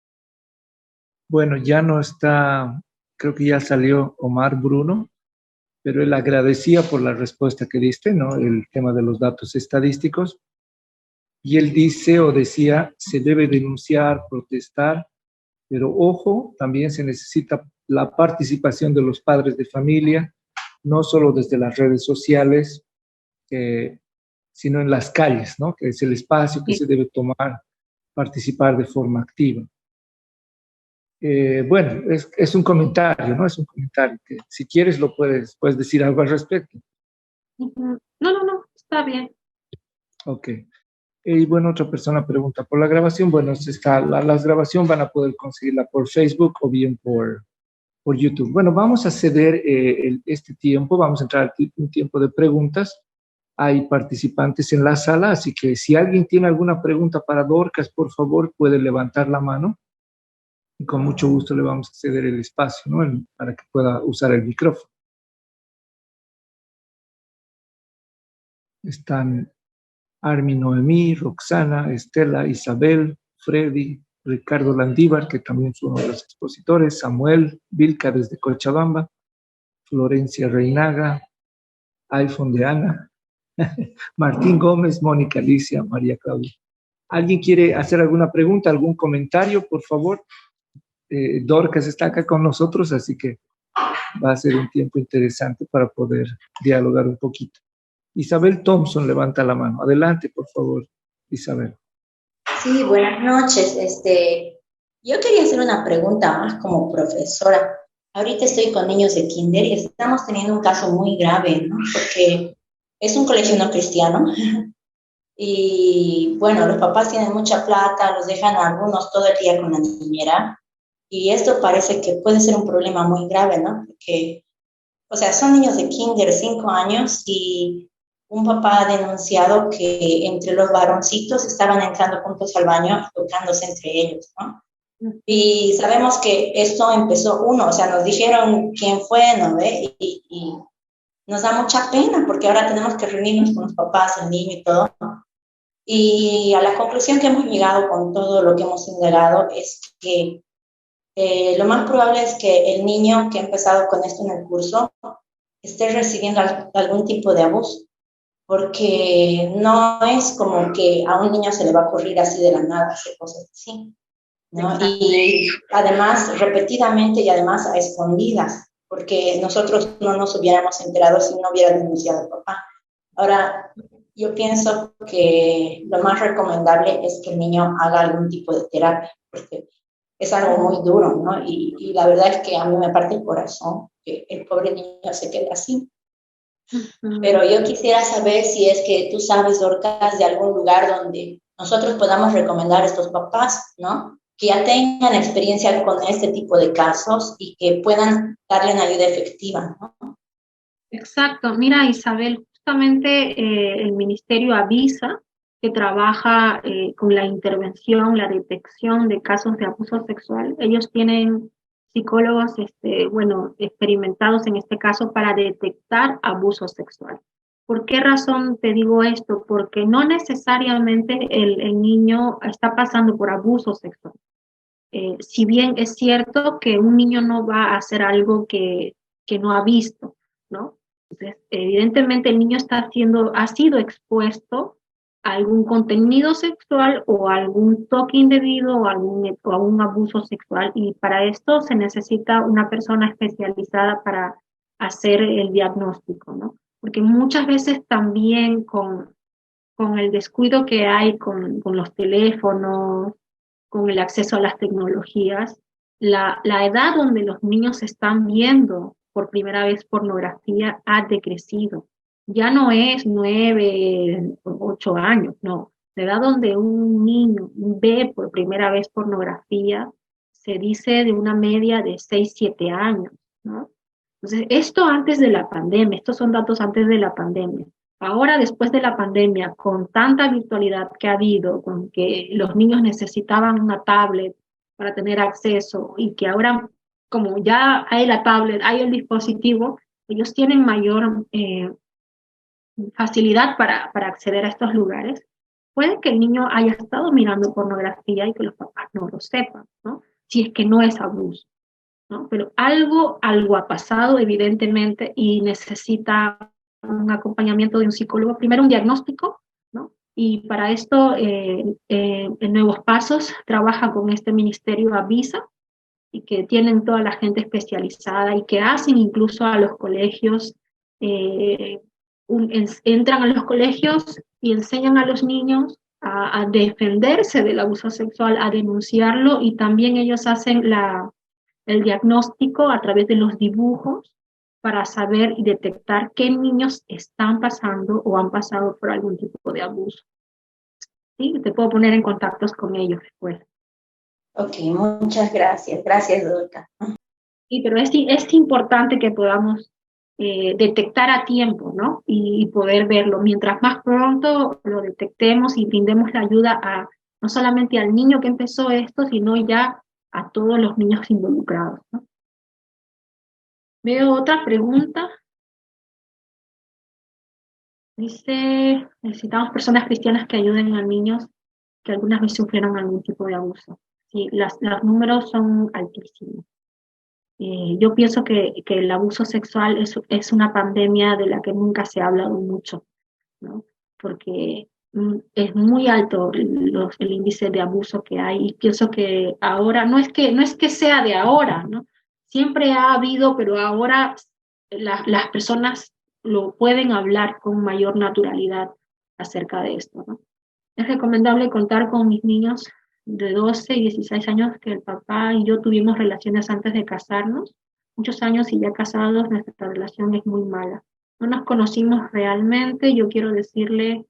[SPEAKER 1] Bueno, ya no está, creo que ya salió Omar Bruno, pero él agradecía por la respuesta que diste, ¿no? El tema de los datos estadísticos. Y él dice o decía, se debe denunciar, protestar, pero ojo, también se necesita la participación de los padres de familia, no solo desde las redes sociales, sino en las calles, ¿no? Que es el espacio que se debe tomar, participar de forma activa. Bueno, es un comentario, ¿no? Es un comentario que si quieres lo puedes decir algo al respecto.
[SPEAKER 2] No, está bien.
[SPEAKER 1] Ok. Y bueno, otra persona pregunta por la grabación. Bueno, las grabaciones van a poder conseguirla por Facebook o bien por YouTube. Bueno, vamos a ceder este tiempo, vamos a entrar a un tiempo de preguntas. Hay participantes en la sala, así que si alguien tiene alguna pregunta para Dorcas, por favor, puede levantar la mano y con mucho gusto le vamos a ceder el espacio, ¿no? Para que pueda usar el micrófono. Están Armin Noemí, Roxana, Estela, Isabel, Freddy, Ricardo Landívar, que también fue uno de los expositores, Samuel, Vilca desde Cochabamba, Florencia Reinaga, iPhone de Ana, Martín Gómez, Mónica Alicia, María Claudia. ¿Alguien quiere hacer alguna pregunta, algún comentario, por favor? Dorcas está acá con nosotros, así que va a ser un tiempo interesante para poder dialogar un poquito. Isabel Thompson levanta la mano. Adelante, por favor, Isabel.
[SPEAKER 3] Sí, buenas noches. Yo quería hacer una pregunta más como profesora. Ahorita estoy con niños de kinder y estamos teniendo un caso muy grave, ¿no? Porque es un colegio no cristiano y, bueno, los papás tienen mucha plata, los dejan a algunos todo el día con la niñera y esto parece que puede ser un problema muy grave, ¿no? Porque, o sea, son niños de kinder, 5 años y un papá ha denunciado que entre los varoncitos estaban entrando juntos al baño y tocándose entre ellos, ¿no? Y sabemos que esto empezó o sea, nos dijeron quién fue, ¿no ve? Y nos da mucha pena porque ahora tenemos que reunirnos con los papás, el niño y todo. Y a la conclusión que hemos llegado con todo lo que hemos indagado es que lo más probable es que el niño que ha empezado con esto en el curso esté recibiendo algún tipo de abuso, porque no es como que a un niño se le va a ocurrir así de la nada hacer cosas así, ¿no? Y además repetidamente y además a escondidas, porque nosotros no nos hubiéramos enterado si no hubiera denunciado al papá. Ahora, yo pienso que lo más recomendable es que el niño haga algún tipo de terapia, porque es algo muy duro, ¿no? Y la verdad es que a mí me parte el corazón que el pobre niño se quede así. Pero yo quisiera saber si es que tú sabes, Dorcas, de algún lugar donde nosotros podamos recomendar a estos papás, ¿no? Que ya tengan experiencia con este tipo de casos y que puedan darle una ayuda efectiva, ¿no?
[SPEAKER 2] Exacto. Mira, Isabel, justamente el ministerio avisa que trabaja con la intervención, la detección de casos de abuso sexual. Ellos tienen psicólogos, experimentados en este caso para detectar abuso sexual. ¿Por qué razón te digo esto? Porque no necesariamente el niño está pasando por abuso sexual. Si bien es cierto que un niño no va a hacer algo que no ha visto, ¿no? Entonces, evidentemente el niño ha sido expuesto a algún contenido sexual o a algún toque indebido o a un abuso sexual, y para esto se necesita una persona especializada para hacer el diagnóstico, ¿no? Porque muchas veces también con el descuido que hay con los teléfonos, con el acceso a las tecnologías, la edad donde los niños están viendo por primera vez pornografía ha decrecido. Ya no es 9, 8 años, no. La edad donde un niño ve por primera vez pornografía se dice de una media de 6, 7 años, ¿no? Entonces, esto antes de la pandemia, estos son datos antes de la pandemia. Ahora, después de la pandemia, con tanta virtualidad que ha habido, con que los niños necesitaban una tablet para tener acceso y que ahora, como ya hay la tablet, hay el dispositivo, ellos tienen mayor facilidad para acceder a estos lugares. Puede que el niño haya estado mirando pornografía y que los papás no lo sepan, ¿no? Si es que no es abuso, ¿no? Pero algo ha pasado, evidentemente, y necesita un acompañamiento de un psicólogo, primero un diagnóstico, ¿no? Y para esto, en Nuevos Pasos trabaja con este ministerio Avisa, y que tienen toda la gente especializada y que hacen incluso a los colegios, entran a los colegios y enseñan a los niños a defenderse del abuso sexual, a denunciarlo, y también ellos hacen el diagnóstico a través de los dibujos para saber y detectar qué niños están pasando o han pasado por algún tipo de abuso. ¿Sí? Te puedo poner en contactos con ellos después.
[SPEAKER 3] Ok, muchas gracias. Gracias, Dorca.
[SPEAKER 2] Sí, pero es importante que podamos detectar a tiempo, ¿no? Y poder verlo. Mientras más pronto lo detectemos y brindemos la ayuda no solamente al niño que empezó esto, sino ya a todos los niños involucrados, ¿no? Veo otra pregunta. Dice, necesitamos personas cristianas que ayuden a niños que algunas veces sufrieron algún tipo de abuso. Sí, los números son altísimos. Yo pienso que el abuso sexual es una pandemia de la que nunca se ha hablado mucho, ¿no? Porque es muy alto el índice de abuso que hay, y pienso que ahora, no es que sea de ahora, ¿no? Siempre ha habido, pero ahora las personas lo pueden hablar con mayor naturalidad acerca de esto, ¿no? Es recomendable contar con mis niños de 12 y 16 años, que el papá y yo tuvimos relaciones antes de casarnos, muchos años, y ya casados nuestra relación es muy mala. No nos conocimos realmente. Yo quiero decirle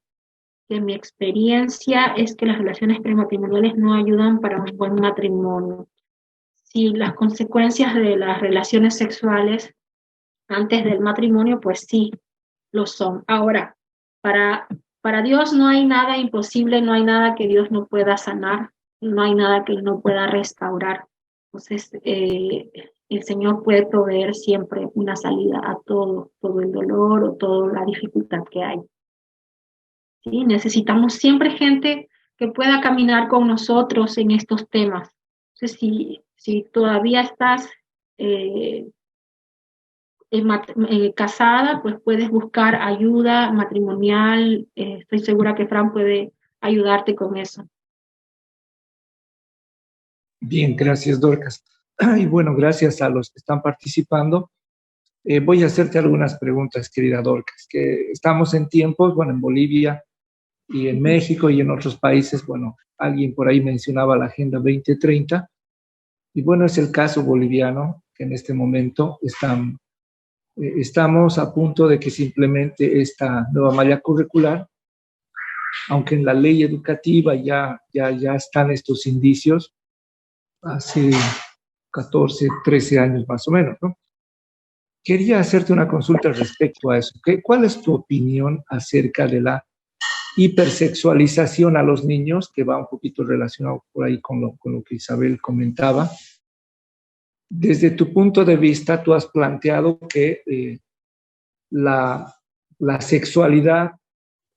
[SPEAKER 2] que mi experiencia es que las relaciones prematrimoniales no ayudan para un buen matrimonio. Si las consecuencias de las relaciones sexuales antes del matrimonio, pues sí, lo son. Ahora, para Dios no hay nada imposible, no hay nada que Dios no pueda sanar, no hay nada que Él no pueda restaurar. Entonces, el Señor puede proveer siempre una salida a todo el dolor o toda la dificultad que hay. ¿Sí? Necesitamos siempre gente que pueda caminar con nosotros en estos temas. Entonces, si todavía estás casada, pues puedes buscar ayuda matrimonial. Estoy segura que Fran puede ayudarte con eso.
[SPEAKER 1] Bien, gracias, Dorcas. Y bueno, gracias a los que están participando. Voy a hacerte algunas preguntas, querida Dorcas, que estamos en tiempos, bueno, en Bolivia y en México y en otros países, bueno, alguien por ahí mencionaba la Agenda 2030, y bueno, es el caso boliviano, que en este momento estamos a punto de que se implemente esta nueva malla curricular, aunque en la ley educativa ya están estos indicios, hace 14, 13 años más o menos, ¿no? Quería hacerte una consulta respecto a eso. ¿Cuál es tu opinión acerca de la hipersexualización a los niños, que va un poquito relacionado por ahí con lo que Isabel comentaba? Desde tu punto de vista, tú has planteado que la la sexualidad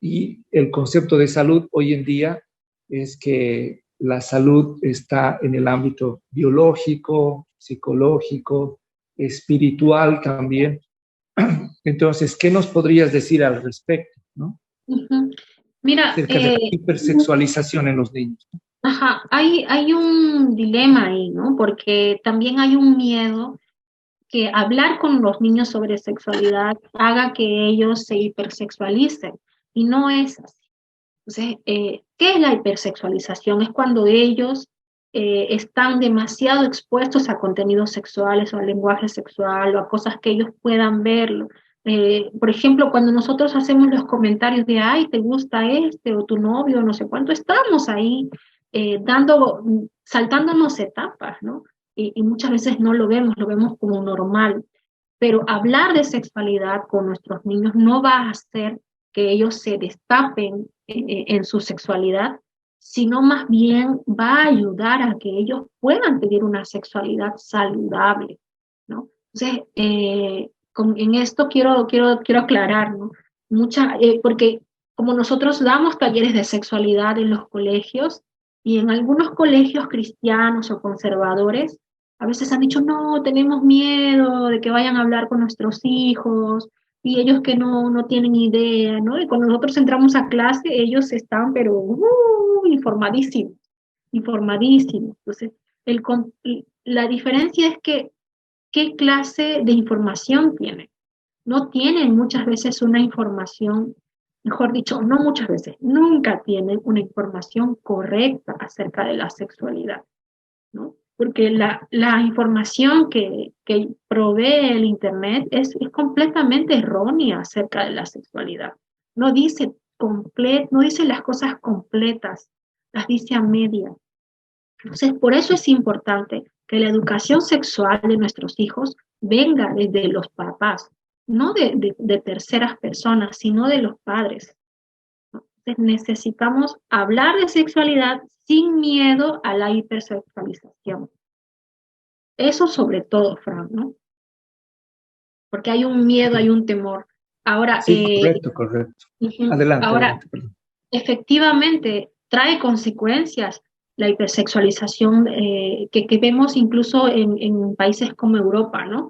[SPEAKER 1] y el concepto de salud hoy en día es que la salud está en el ámbito biológico, psicológico, espiritual también. Entonces, ¿qué nos podrías decir al respecto, ¿no?
[SPEAKER 2] Ujú. Mira,
[SPEAKER 1] Acerca de la hipersexualización en los niños.
[SPEAKER 2] ajá, hay un dilema ahí, ¿no? Porque también hay un miedo que hablar con los niños sobre sexualidad haga que ellos se hipersexualicen, y no es así. Entonces, ¿qué es la hipersexualización? Es cuando ellos están demasiado expuestos a contenidos sexuales o al lenguaje sexual o a cosas que ellos puedan verlo. Por ejemplo, cuando nosotros hacemos los comentarios de, ay, ¿te gusta este o tu novio, no sé cuánto? Estamos ahí saltándonos etapas, ¿no? Y muchas veces no lo vemos como normal. Pero hablar de sexualidad con nuestros niños no va a hacer que ellos se destapen en su sexualidad, sino más bien va a ayudar a que ellos puedan tener una sexualidad saludable, ¿no? Entonces, en esto quiero aclarar, ¿no? Porque como nosotros damos talleres de sexualidad en los colegios, y en algunos colegios cristianos o conservadores, a veces han dicho, no, tenemos miedo de que vayan a hablar con nuestros hijos, y ellos que no tienen idea, ¿no? Y cuando nosotros entramos a clase, ellos están, pero informadísimos, informadísimos. Entonces, la diferencia es que, ¿qué clase de información tienen? No tienen muchas veces una información, mejor dicho, no muchas veces, nunca tienen una información correcta acerca de la sexualidad, ¿no? Porque la información que provee el Internet es completamente errónea acerca de la sexualidad. No dice, no dice las cosas completas, las dice a medias. Entonces, por eso es importante que la educación sexual de nuestros hijos venga desde los papás, no de terceras personas, sino de los padres. Entonces, necesitamos hablar de sexualidad sin miedo a la hipersexualización. Eso sobre todo, Fran, ¿no? Porque hay un miedo, hay un temor. Ahora,
[SPEAKER 1] Sí, correcto. Adelante,
[SPEAKER 2] ahora,
[SPEAKER 1] adelante, perdón.
[SPEAKER 2] efectivamente, trae consecuencias la hipersexualización que vemos incluso en países como Europa, ¿no?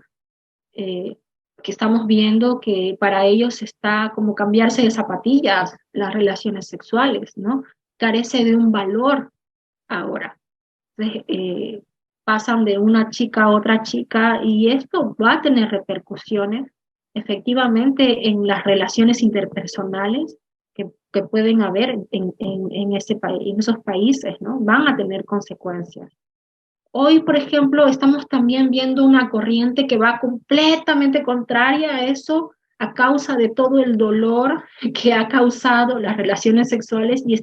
[SPEAKER 2] Que estamos viendo que para ellos está como cambiarse de zapatillas las relaciones sexuales, ¿no? Carece de un valor ahora. Entonces, pasan de una chica a otra chica y esto va a tener repercusiones efectivamente en las relaciones interpersonales que pueden haber en esos países, ¿no? Van a tener consecuencias. Hoy, por ejemplo, estamos también viendo una corriente que va completamente contraria a eso a causa de todo el dolor que ha causado las relaciones sexuales y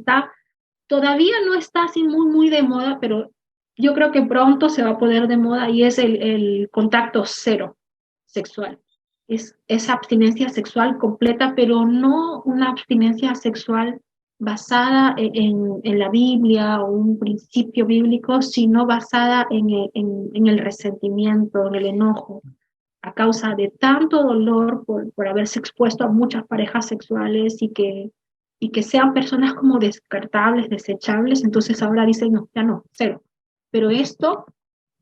[SPEAKER 2] todavía no está así muy de moda, pero yo creo que pronto se va a poner de moda y es el contacto cero sexual. Es abstinencia sexual completa, pero no una abstinencia sexual basada en la Biblia o un principio bíblico, sino basada en el resentimiento, en el enojo, a causa de tanto dolor por haberse expuesto a muchas parejas sexuales y que sean personas como descartables, desechables, entonces ahora dicen, no, ya no, cero. Pero esto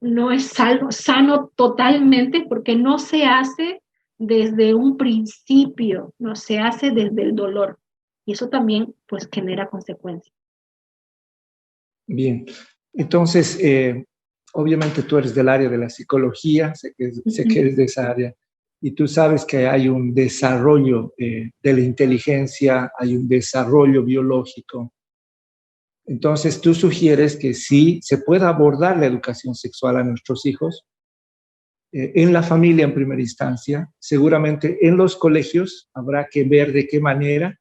[SPEAKER 2] no es sano totalmente porque no se hace desde un principio, no se hace desde el dolor. Y eso también pues genera consecuencias.
[SPEAKER 1] Bien, entonces, obviamente tú eres del área de la psicología, sé que eres de esa área, y tú sabes que hay un desarrollo de la inteligencia, hay un desarrollo biológico. Entonces, tú sugieres que sí se pueda abordar la educación sexual a nuestros hijos en la familia en primera instancia, seguramente en los colegios habrá que ver de qué manera,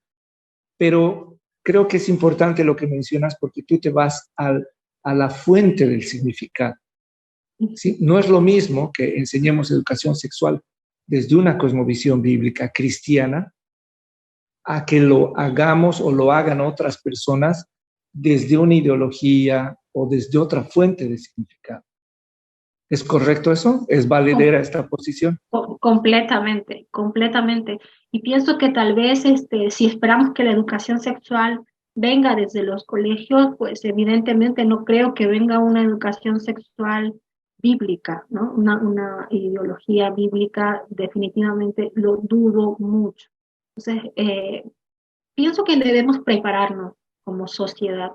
[SPEAKER 1] pero creo que es importante lo que mencionas porque tú te vas a la fuente del significado. ¿Sí? No es lo mismo que enseñemos educación sexual desde una cosmovisión bíblica cristiana a que lo hagamos o lo hagan otras personas desde una ideología o desde otra fuente de significado. ¿Es correcto eso? ¿Es valedera esta posición?
[SPEAKER 2] Completamente, completamente. Y pienso que tal vez si esperamos que la educación sexual venga desde los colegios, pues evidentemente no creo que venga una educación sexual bíblica, ¿no? Una ideología bíblica, definitivamente lo dudo mucho. Entonces, pienso que debemos prepararnos como sociedad.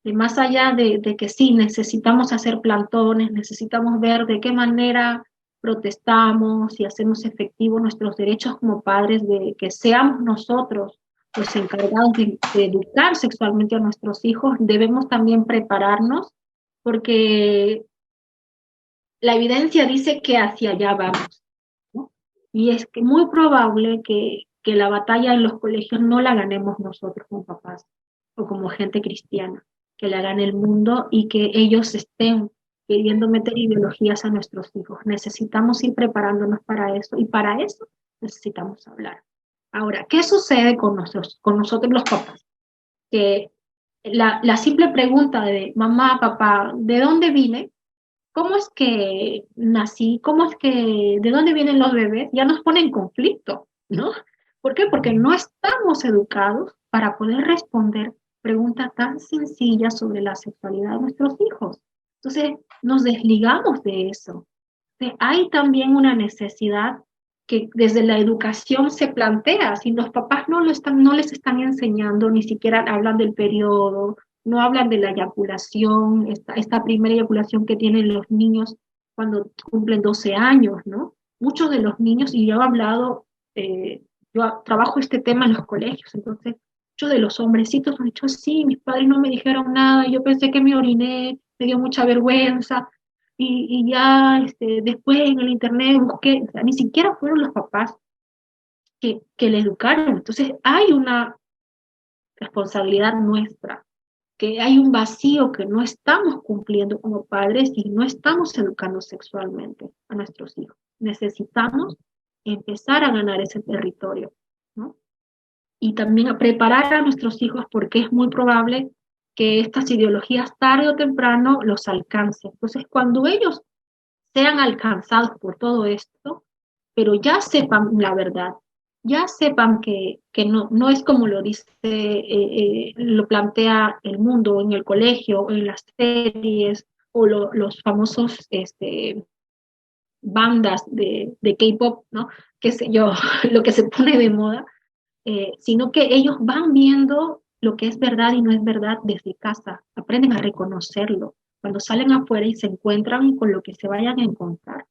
[SPEAKER 2] Y más allá de que sí, necesitamos hacer plantones, necesitamos ver de qué manera protestamos y hacemos efectivos nuestros derechos como padres, de que seamos nosotros los encargados de educar sexualmente a nuestros hijos, debemos también prepararnos porque la evidencia dice que hacia allá vamos, ¿no? Y es que muy probable que la batalla en los colegios no la ganemos nosotros como papás o como gente cristiana, que la gane el mundo y que ellos estén queriendo meter ideologías a nuestros hijos. Necesitamos ir preparándonos para eso y para eso necesitamos hablar. Ahora, ¿qué sucede con nosotros los papás? Que la simple pregunta de mamá, papá, ¿de dónde vine? ¿Cómo es que nací? ¿Cómo es que, de dónde vienen los bebés? Ya nos pone en conflicto, ¿no? ¿Por qué? Porque no estamos educados para poder responder preguntas tan sencillas sobre la sexualidad de nuestros hijos. Entonces, nos desligamos de eso. Hay también una necesidad que desde la educación se plantea, si los papás no les están enseñando, ni siquiera hablan del periodo, no hablan de la eyaculación, esta primera eyaculación que tienen los niños cuando cumplen 12 años, ¿no? Muchos de los niños, y yo he hablado, yo trabajo este tema en los colegios, entonces muchos de los hombrecitos han dicho, sí, mis padres no me dijeron nada, yo pensé que me oriné, me dio mucha vergüenza, y ya después en el internet busqué, o sea, ni siquiera fueron los papás que le educaron. Entonces hay una responsabilidad nuestra, que hay un vacío que no estamos cumpliendo como padres y no estamos educando sexualmente a nuestros hijos. Necesitamos empezar a ganar ese territorio, ¿no? Y también a preparar a nuestros hijos porque es muy probable que estas ideologías tarde o temprano los alcancen. Entonces, cuando ellos sean alcanzados por todo esto, pero ya sepan la verdad, ya sepan que no es como lo dice, lo plantea el mundo en el colegio, en las series, o los famosos bandas de K-pop, ¿no? Qué sé yo, lo que se pone de moda, sino que ellos van viendo lo que es verdad y no es verdad desde casa, aprenden a reconocerlo cuando salen afuera y se encuentran con lo que se vayan a encontrar,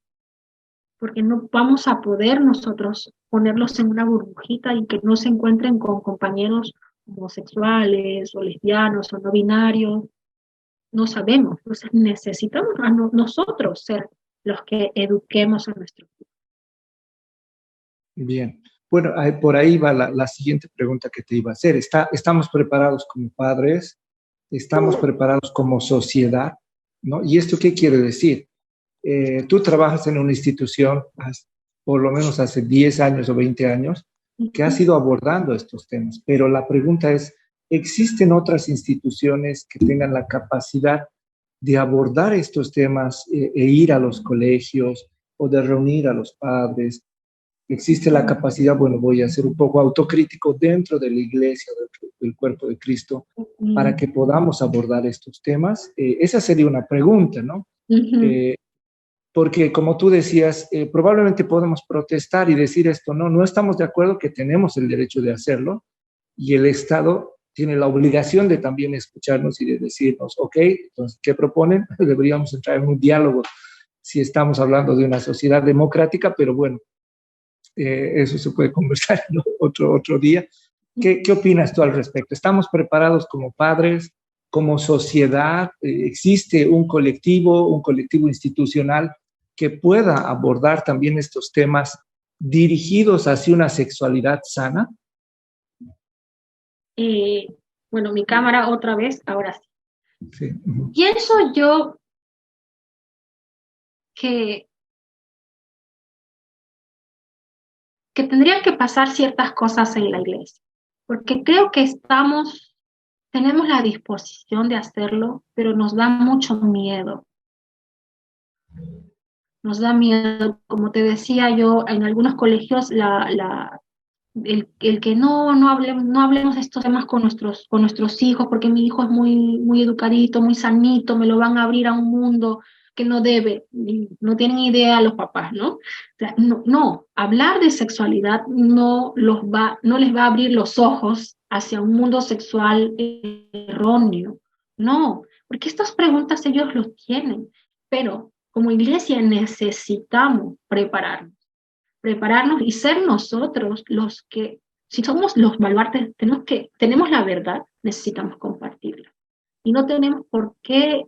[SPEAKER 2] porque no vamos a poder nosotros ponerlos en una burbujita y que no se encuentren con compañeros homosexuales o lesbianos o no binarios, no sabemos, entonces necesitamos a nosotros ser los que eduquemos a nuestros hijos.
[SPEAKER 1] Bien. Bueno, por ahí va la siguiente pregunta que te iba a hacer. ¿Estamos preparados como padres? ¿Estamos preparados como sociedad? ¿No? ¿Y esto qué quiere decir? Tú trabajas en una institución, por lo menos hace 10 años o 20 años, que has ido abordando estos temas, pero la pregunta es, ¿existen otras instituciones que tengan la capacidad de abordar estos temas e ir a los colegios o de reunir a los padres? ¿Existe la capacidad, bueno, voy a ser un poco autocrítico dentro de la iglesia, del cuerpo de Cristo, para que podamos abordar estos temas? Esa sería una pregunta, ¿no? Porque como tú decías, probablemente podemos protestar y decir esto, no estamos de acuerdo, que tenemos el derecho de hacerlo y el Estado tiene la obligación de también escucharnos y de decirnos, ok, entonces, ¿qué proponen? Deberíamos entrar en un diálogo si estamos hablando de una sociedad democrática, pero bueno, eso se puede conversar, ¿no? otro día. ¿Qué opinas tú al respecto? ¿Estamos preparados como padres, como sociedad? ¿Existe un colectivo institucional que pueda abordar también estos temas dirigidos hacia una sexualidad sana?
[SPEAKER 2] Bueno, mi cámara otra vez, ahora sí.
[SPEAKER 1] Sí.
[SPEAKER 2] Pienso yo que tendrían que pasar ciertas cosas en la iglesia, porque creo que tenemos la disposición de hacerlo, pero nos da mucho miedo. Nos da miedo, como te decía yo, en algunos colegios el que no hablemos de estos temas con nuestros hijos, porque mi hijo es muy educadito, muy sanito, me lo van a abrir a un mundo que no debe, no tienen idea los papás, ¿no? O sea, no, hablar de sexualidad no les va a abrir los ojos hacia un mundo sexual erróneo, no, porque estas preguntas ellos los tienen, pero como iglesia necesitamos prepararnos y ser nosotros los que, si somos los baluartes, tenemos la verdad, necesitamos compartirla. Y no tenemos por qué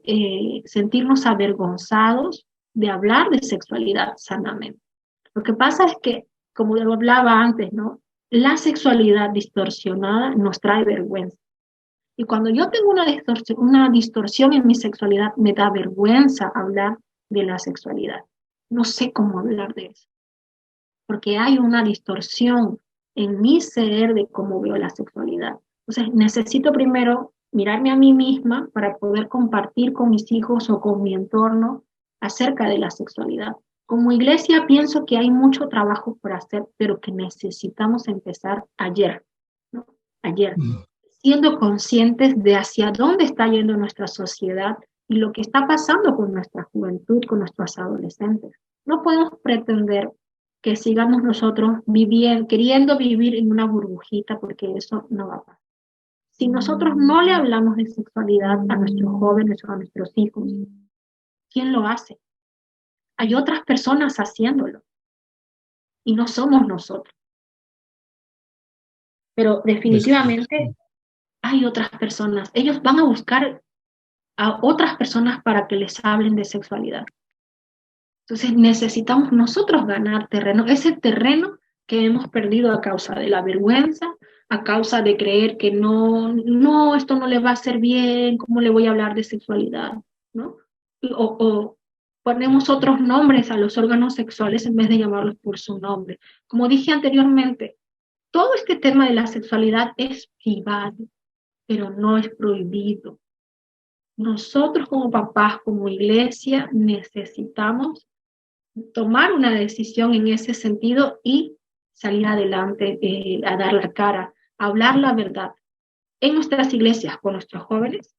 [SPEAKER 2] sentirnos avergonzados de hablar de sexualidad sanamente. Lo que pasa es que, como lo hablaba antes, ¿no? La sexualidad distorsionada nos trae vergüenza. Y cuando yo tengo una distorsión en mi sexualidad, me da vergüenza hablar de la sexualidad. No sé cómo hablar de eso, porque hay una distorsión en mi ser de cómo veo la sexualidad. Entonces, necesito primero mirarme a mí misma para poder compartir con mis hijos o con mi entorno acerca de la sexualidad. Como iglesia pienso que hay mucho trabajo por hacer, pero que necesitamos empezar ayer, ¿no? Ayer, siendo conscientes de hacia dónde está yendo nuestra sociedad y lo que está pasando con nuestra juventud, con nuestros adolescentes. No podemos pretender que sigamos nosotros queriendo vivir en una burbujita, porque eso no va a pasar. Si nosotros no le hablamos de sexualidad a nuestros jóvenes o a nuestros hijos, ¿quién lo hace? Hay otras personas haciéndolo y no somos nosotros. Pero definitivamente hay otras personas. Ellos van a buscar a otras personas para que les hablen de sexualidad. Entonces necesitamos nosotros ganar terreno, ese terreno que hemos perdido a causa de la vergüenza, a causa de creer que no, esto no le va a hacer bien, ¿cómo le voy a hablar de sexualidad? ¿No? O ponemos otros nombres a los órganos sexuales en vez de llamarlos por su nombre. Como dije anteriormente, todo este tema de la sexualidad es privado, pero no es prohibido. Nosotros como papás, como iglesia, necesitamos tomar una decisión en ese sentido y salir adelante, a dar la cara, a hablar la verdad en nuestras iglesias con nuestros jóvenes,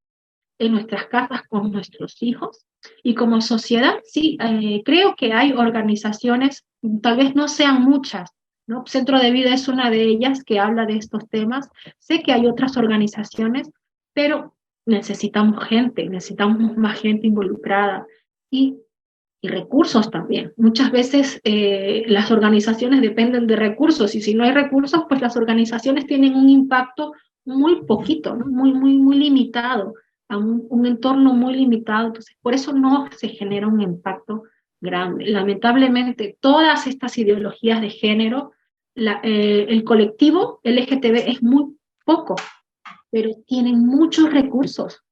[SPEAKER 2] en nuestras casas con nuestros hijos y como sociedad. Sí, creo que hay organizaciones, tal vez no sean muchas, ¿no? Centro de Vida es una de ellas que habla de estos temas. Sé que hay otras organizaciones, pero necesitamos más gente involucrada y recursos también. Muchas veces las organizaciones dependen de recursos y si no hay recursos, pues las organizaciones tienen un impacto muy poquito, ¿no? Muy limitado, a un entorno muy limitado. Entonces, por eso no se genera un impacto grande. Lamentablemente, todas estas ideologías de género, el colectivo LGTB es muy poco, pero tienen muchos recursos.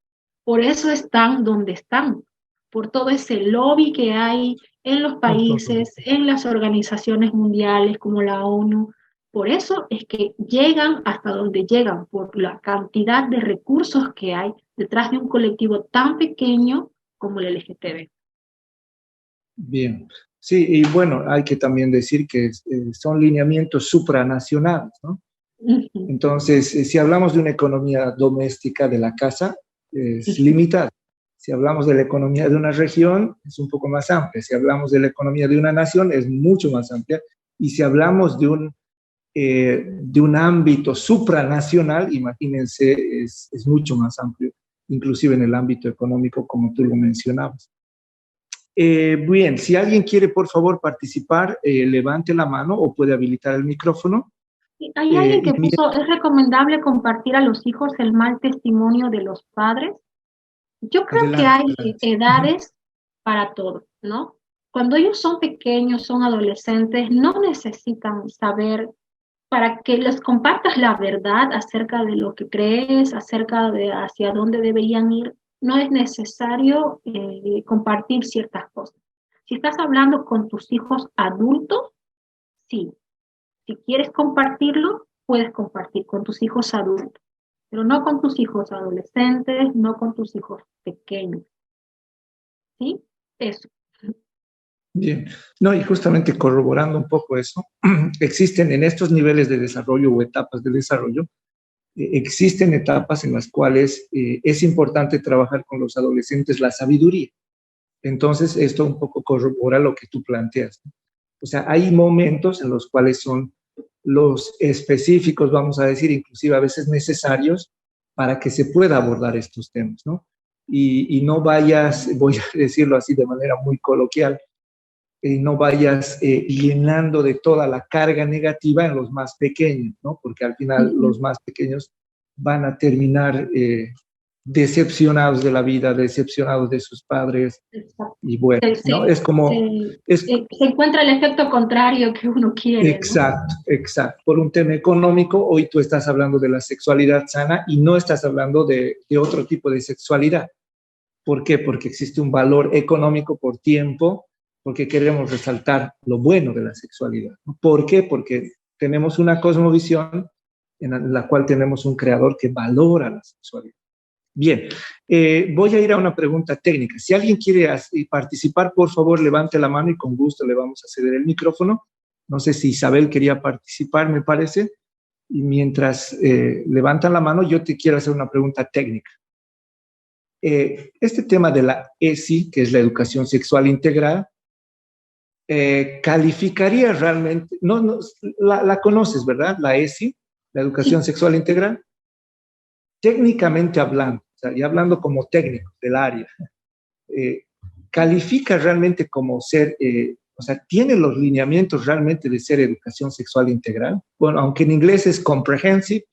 [SPEAKER 2] Por eso están donde están, por todo ese lobby que hay en los países, en las organizaciones mundiales como la ONU. Por eso es que llegan hasta donde llegan, por la cantidad de recursos que hay detrás de un colectivo tan pequeño como el LGTB.
[SPEAKER 1] Bien, sí, y bueno, hay que también decir que son lineamientos supranacionales, ¿no? Entonces, si hablamos de una economía doméstica de la casa, es limitada. Si hablamos de la economía de una región, es un poco más amplia. Si hablamos de la economía de una nación, es mucho más amplia. Y si hablamos de un ámbito supranacional, imagínense, es mucho más amplio, inclusive en el ámbito económico, como tú lo mencionabas. Bien, si alguien quiere, por favor, participar, levante la mano o puede habilitar el micrófono.
[SPEAKER 2] Hay alguien que puso, ¿es recomendable compartir a los hijos el mal testimonio de los padres? Yo creo que hay edades para todo, ¿no? Cuando ellos son pequeños, son adolescentes, no necesitan saber para que les compartas la verdad acerca de lo que crees, acerca de hacia dónde deberían ir. No es necesario compartir ciertas cosas. Si estás hablando con tus hijos adultos, sí. Si quieres compartirlo, puedes compartir con tus hijos adultos, pero no con tus hijos adolescentes, no con tus hijos pequeños. ¿Sí? Eso.
[SPEAKER 1] Bien, no, y justamente corroborando un poco eso, existen en estos niveles de desarrollo o etapas de desarrollo, existen etapas en las cuales es importante trabajar con los adolescentes la sabiduría. Entonces, esto un poco corrobora lo que tú planteas, ¿no? O sea, hay momentos en los cuales son los específicos, vamos a decir, inclusive a veces necesarios para que se pueda abordar estos temas, ¿no? Y no vayas, voy a decirlo así de manera muy coloquial, no vayas llenando de toda la carga negativa en los más pequeños, ¿no? Porque al final los más pequeños van a terminar decepcionados de la vida, decepcionados de sus padres,
[SPEAKER 2] Exacto.
[SPEAKER 1] y bueno, ¿no? Es como...
[SPEAKER 2] Se encuentra el efecto contrario que uno quiere,
[SPEAKER 1] Exacto, ¿no? Exacto. Por un tema económico, hoy tú estás hablando de la sexualidad sana y no estás hablando de otro tipo de sexualidad. ¿Por qué? Porque existe un valor económico por tiempo, porque queremos resaltar lo bueno de la sexualidad, ¿no? ¿Por qué? Porque tenemos una cosmovisión en la cual tenemos un creador que valora la sexualidad. Bien, voy a ir a una pregunta técnica. Si alguien quiere participar, por favor, levante la mano y con gusto le vamos a ceder el micrófono. No sé si Isabel quería participar, me parece. Y mientras levantan la mano, yo te quiero hacer una pregunta técnica. Este tema de la ESI, que es la educación sexual integral, calificaría realmente, no, la conoces, ¿verdad? La ESI, la educación sexual integral. Técnicamente hablando, o sea, y hablando como técnico del área, califica realmente como ser, o sea, tiene los lineamientos realmente de ser educación sexual integral. Bueno, aunque en inglés es comprehensive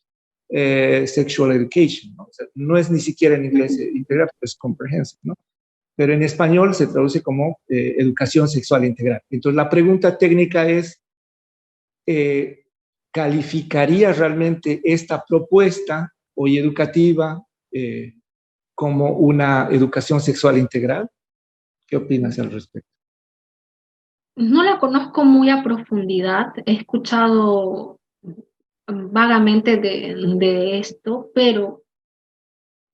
[SPEAKER 1] sexual education, ¿no? O sea, no es ni siquiera en inglés integral, es comprehensive, ¿no? Pero en español se traduce como educación sexual integral. Entonces, la pregunta técnica es, ¿calificaría realmente esta propuesta hoy educativa como una educación sexual integral? ¿Qué opinas al respecto?
[SPEAKER 2] No la conozco muy a profundidad, he escuchado vagamente de esto, pero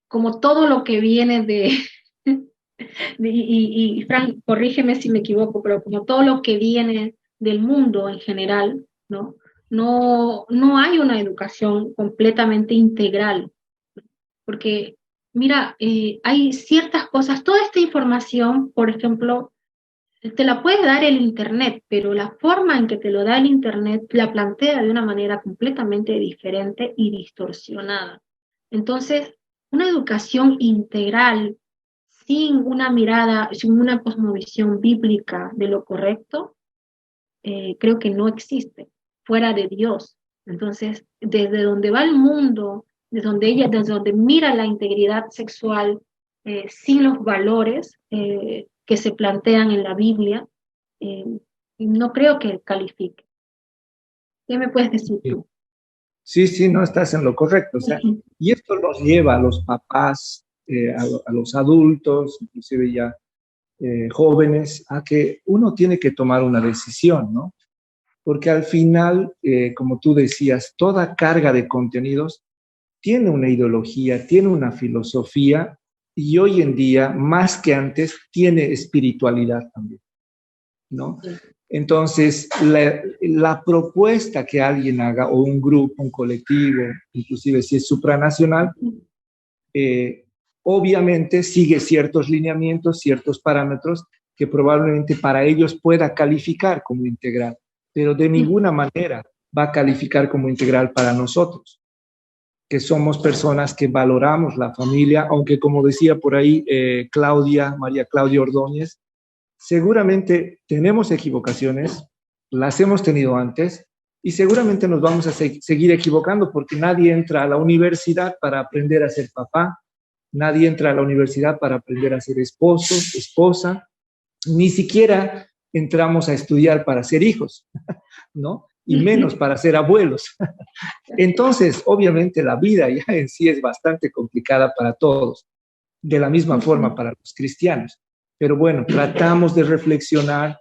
[SPEAKER 2] como todo lo que viene y Frank, corrígeme si me equivoco, pero como todo lo que viene del mundo en general, ¿no? No hay una educación completamente integral, porque mira, hay ciertas cosas, toda esta información, por ejemplo, te la puede dar el Internet, pero la forma en que te lo da el Internet la plantea de una manera completamente diferente y distorsionada. Entonces, una educación integral sin una mirada, sin una cosmovisión bíblica de lo correcto, creo que no existe, fuera de Dios. Entonces, desde donde va el mundo, desde donde mira la integridad sexual, sin los valores que se plantean en la Biblia, eh, no creo que califique. ¿Qué me puedes decir tú?
[SPEAKER 1] Sí, sí, no estás en lo correcto. O sea, y esto los lleva a los papás, a los adultos, inclusive ya jóvenes, a que uno tiene que tomar una decisión, ¿no? Porque al final, como tú decías, toda carga de contenidos tiene una ideología, tiene una filosofía y hoy en día, más que antes, tiene espiritualidad también, ¿no? Entonces, la propuesta que alguien haga, o un grupo, un colectivo, inclusive si es supranacional, obviamente sigue ciertos lineamientos, ciertos parámetros que probablemente para ellos pueda calificar como integral, pero de ninguna manera va a calificar como integral para nosotros, que somos personas que valoramos la familia, aunque como decía por ahí María Claudia Ordóñez, seguramente tenemos equivocaciones, las hemos tenido antes y seguramente nos vamos a seguir equivocando porque nadie entra a la universidad para aprender a ser papá, nadie entra a la universidad para aprender a ser esposo, esposa, ni siquiera entramos a estudiar para ser hijos, ¿no? Y menos para ser abuelos. Entonces, obviamente la vida ya en sí es bastante complicada para todos, de la misma forma para los cristianos. Pero bueno, tratamos de reflexionar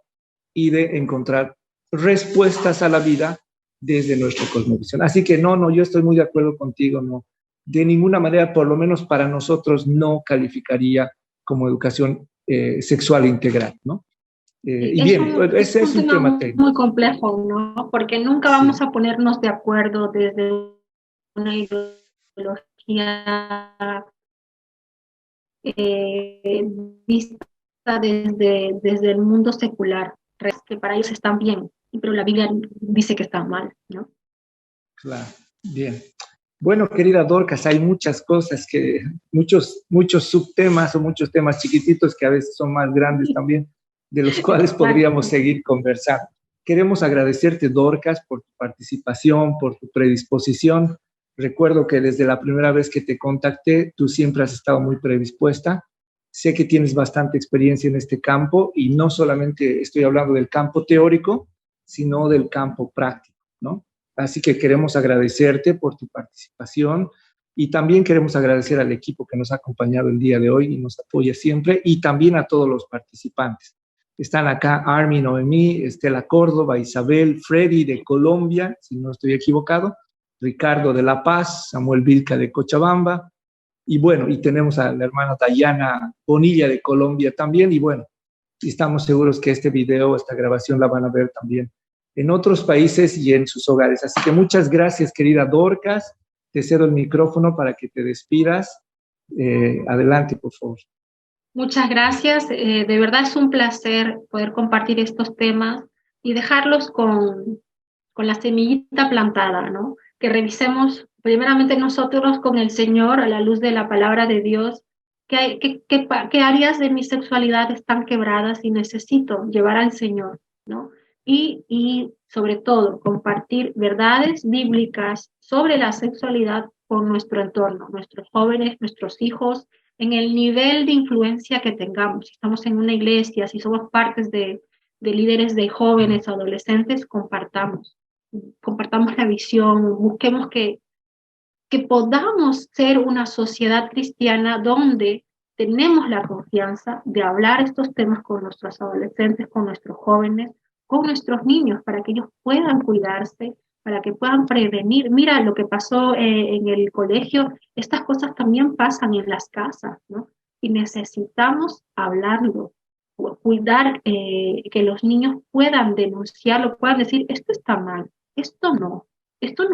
[SPEAKER 1] y de encontrar respuestas a la vida desde nuestra cosmovisión. Así que no, yo estoy muy de acuerdo contigo, no. De ninguna manera, por lo menos para nosotros, no calificaría como educación sexual integral, ¿no? Y bien, ese es un tema técnico.
[SPEAKER 2] Muy complejo, ¿no? Porque nunca vamos a ponernos de acuerdo desde una ideología vista desde el mundo secular, que para ellos están bien, pero la Biblia dice que están mal, ¿no?
[SPEAKER 1] Claro, bien. Bueno, querida Dorcas, hay muchas cosas muchos subtemas o muchos temas chiquititos que a veces son más grandes también, de los cuales podríamos seguir conversando. Queremos agradecerte, Dorcas, por tu participación, por tu predisposición. Recuerdo que desde la primera vez que te contacté, tú siempre has estado muy predispuesta. Sé que tienes bastante experiencia en este campo y no solamente estoy hablando del campo teórico, sino del campo práctico, ¿no? Así que queremos agradecerte por tu participación y también queremos agradecer al equipo que nos ha acompañado el día de hoy y nos apoya siempre, y también a todos los participantes. Están acá Army, Noemí, Estela Córdoba, Isabel, Freddy de Colombia, si no estoy equivocado, Ricardo de La Paz, Samuel Vilca de Cochabamba, y bueno, y tenemos a la hermana Dayana Bonilla de Colombia también, y bueno, estamos seguros que este video, esta grabación la van a ver también en otros países y en sus hogares. Así que muchas gracias, querida Dorcas. Te cedo el micrófono para que te despidas. Adelante, por favor.
[SPEAKER 2] Muchas gracias. De verdad es un placer poder compartir estos temas y dejarlos con la semillita plantada, ¿no? Que revisemos primeramente nosotros con el Señor a la luz de la palabra de Dios, qué áreas de mi sexualidad están quebradas y necesito llevar al Señor, ¿no? Y sobre todo compartir verdades bíblicas sobre la sexualidad con nuestro entorno, nuestros jóvenes, nuestros hijos, en el nivel de influencia que tengamos. Si estamos en una iglesia, si somos partes de líderes de jóvenes, adolescentes, compartamos la visión, busquemos que podamos ser una sociedad cristiana donde tenemos la confianza de hablar estos temas con nuestros adolescentes, con nuestros jóvenes, con nuestros niños, para que ellos puedan cuidarse, para que puedan prevenir. Mira lo que pasó en el colegio, estas cosas también pasan en las casas, ¿no? Y necesitamos hablarlo, cuidar que los niños puedan denunciarlo, puedan decir, esto está mal, esto no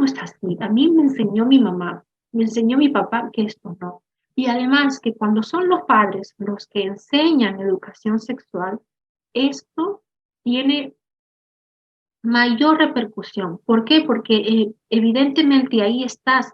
[SPEAKER 2] es así. A mí me enseñó mi mamá, me enseñó mi papá que esto no. Y además que cuando son los padres los que enseñan educación sexual, esto tiene mayor repercusión. ¿Por qué? Porque evidentemente ahí estás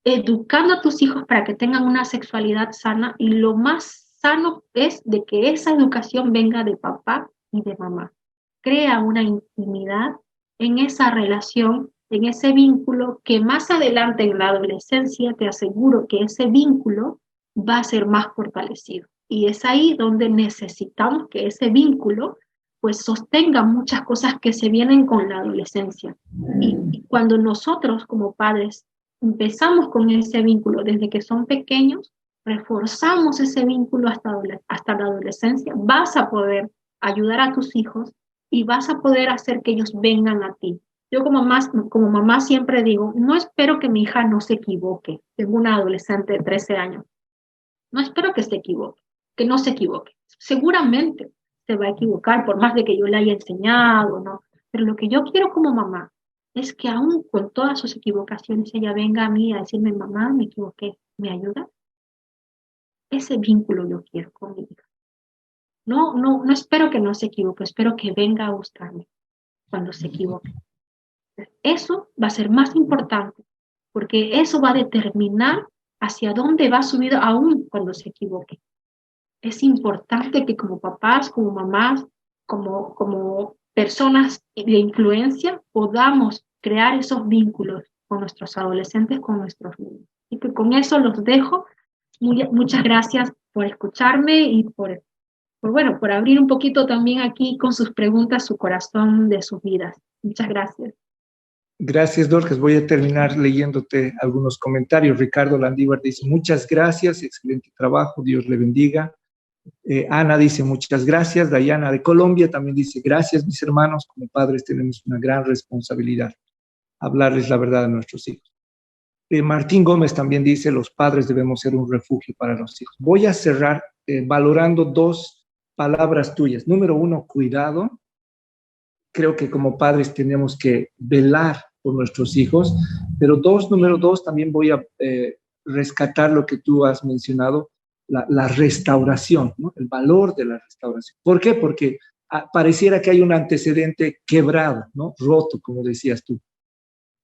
[SPEAKER 2] educando a tus hijos para que tengan una sexualidad sana, y lo más sano es de que esa educación venga de papá y de mamá. Crea una intimidad en esa relación, en ese vínculo, que más adelante en la adolescencia te aseguro que ese vínculo va a ser más fortalecido. Y es ahí donde necesitamos que ese vínculo pues sostenga muchas cosas que se vienen con la adolescencia. Y cuando nosotros como padres empezamos con ese vínculo desde que son pequeños, reforzamos ese vínculo hasta la adolescencia, vas a poder ayudar a tus hijos y vas a poder hacer que ellos vengan a ti. Yo como mamá siempre digo, no espero que mi hija no se equivoque. Tengo una adolescente de 13 años. No espero que se equivoque, que no se equivoque. Seguramente se va a equivocar por más de que yo le haya enseñado, ¿no? Pero lo que yo quiero como mamá es que aún con todas sus equivocaciones ella venga a mí a decirme, mamá, me equivoqué, ¿me ayuda? Ese vínculo yo quiero con mi hija. No espero que no se equivoque, espero que venga a buscarme cuando se equivoque. Eso va a ser más importante, porque eso va a determinar hacia dónde va su vida aún cuando se equivoque. Es importante que como papás, como mamás, como personas de influencia, podamos crear esos vínculos con nuestros adolescentes, con nuestros niños. Y que con eso los dejo. Muchas gracias por escucharme y por abrir un poquito también aquí con sus preguntas su corazón de sus vidas. Muchas gracias.
[SPEAKER 1] Gracias, Dorcas. Voy a terminar leyéndote algunos comentarios. Ricardo Landívar dice, muchas gracias, excelente trabajo, Dios le bendiga. Ana dice, muchas gracias. Dayana de Colombia también dice, gracias, mis hermanos. Como padres tenemos una gran responsabilidad, hablarles la verdad a nuestros hijos. Martín Gómez también dice, los padres debemos ser un refugio para los hijos. Voy a cerrar valorando dos palabras tuyas. Número uno, cuidado. Creo que como padres tenemos que velar por nuestros hijos, pero número dos, también voy a rescatar lo que tú has mencionado, la restauración, ¿no? El valor de la restauración. ¿Por qué? Porque pareciera que hay un antecedente quebrado, ¿no? Roto, como decías tú.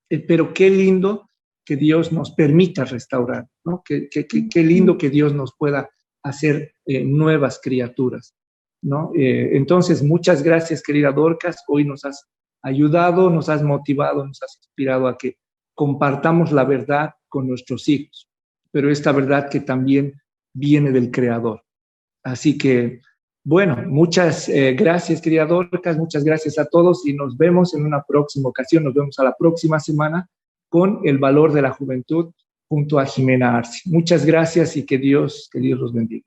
[SPEAKER 1] Pero qué lindo que Dios nos permita restaurar, ¿no? Qué lindo que Dios nos pueda hacer nuevas criaturas, ¿no? Entonces, muchas gracias, querida Dorcas. Hoy nos has ayudado, nos has motivado, nos has inspirado a que compartamos la verdad con nuestros hijos, pero esta verdad que también viene del Creador. Así que, bueno, muchas gracias, querida Dorcas, muchas gracias a todos y nos vemos en una próxima ocasión, nos vemos a la próxima semana con el valor de la juventud junto a Jimena Arce. Muchas gracias y que Dios los bendiga.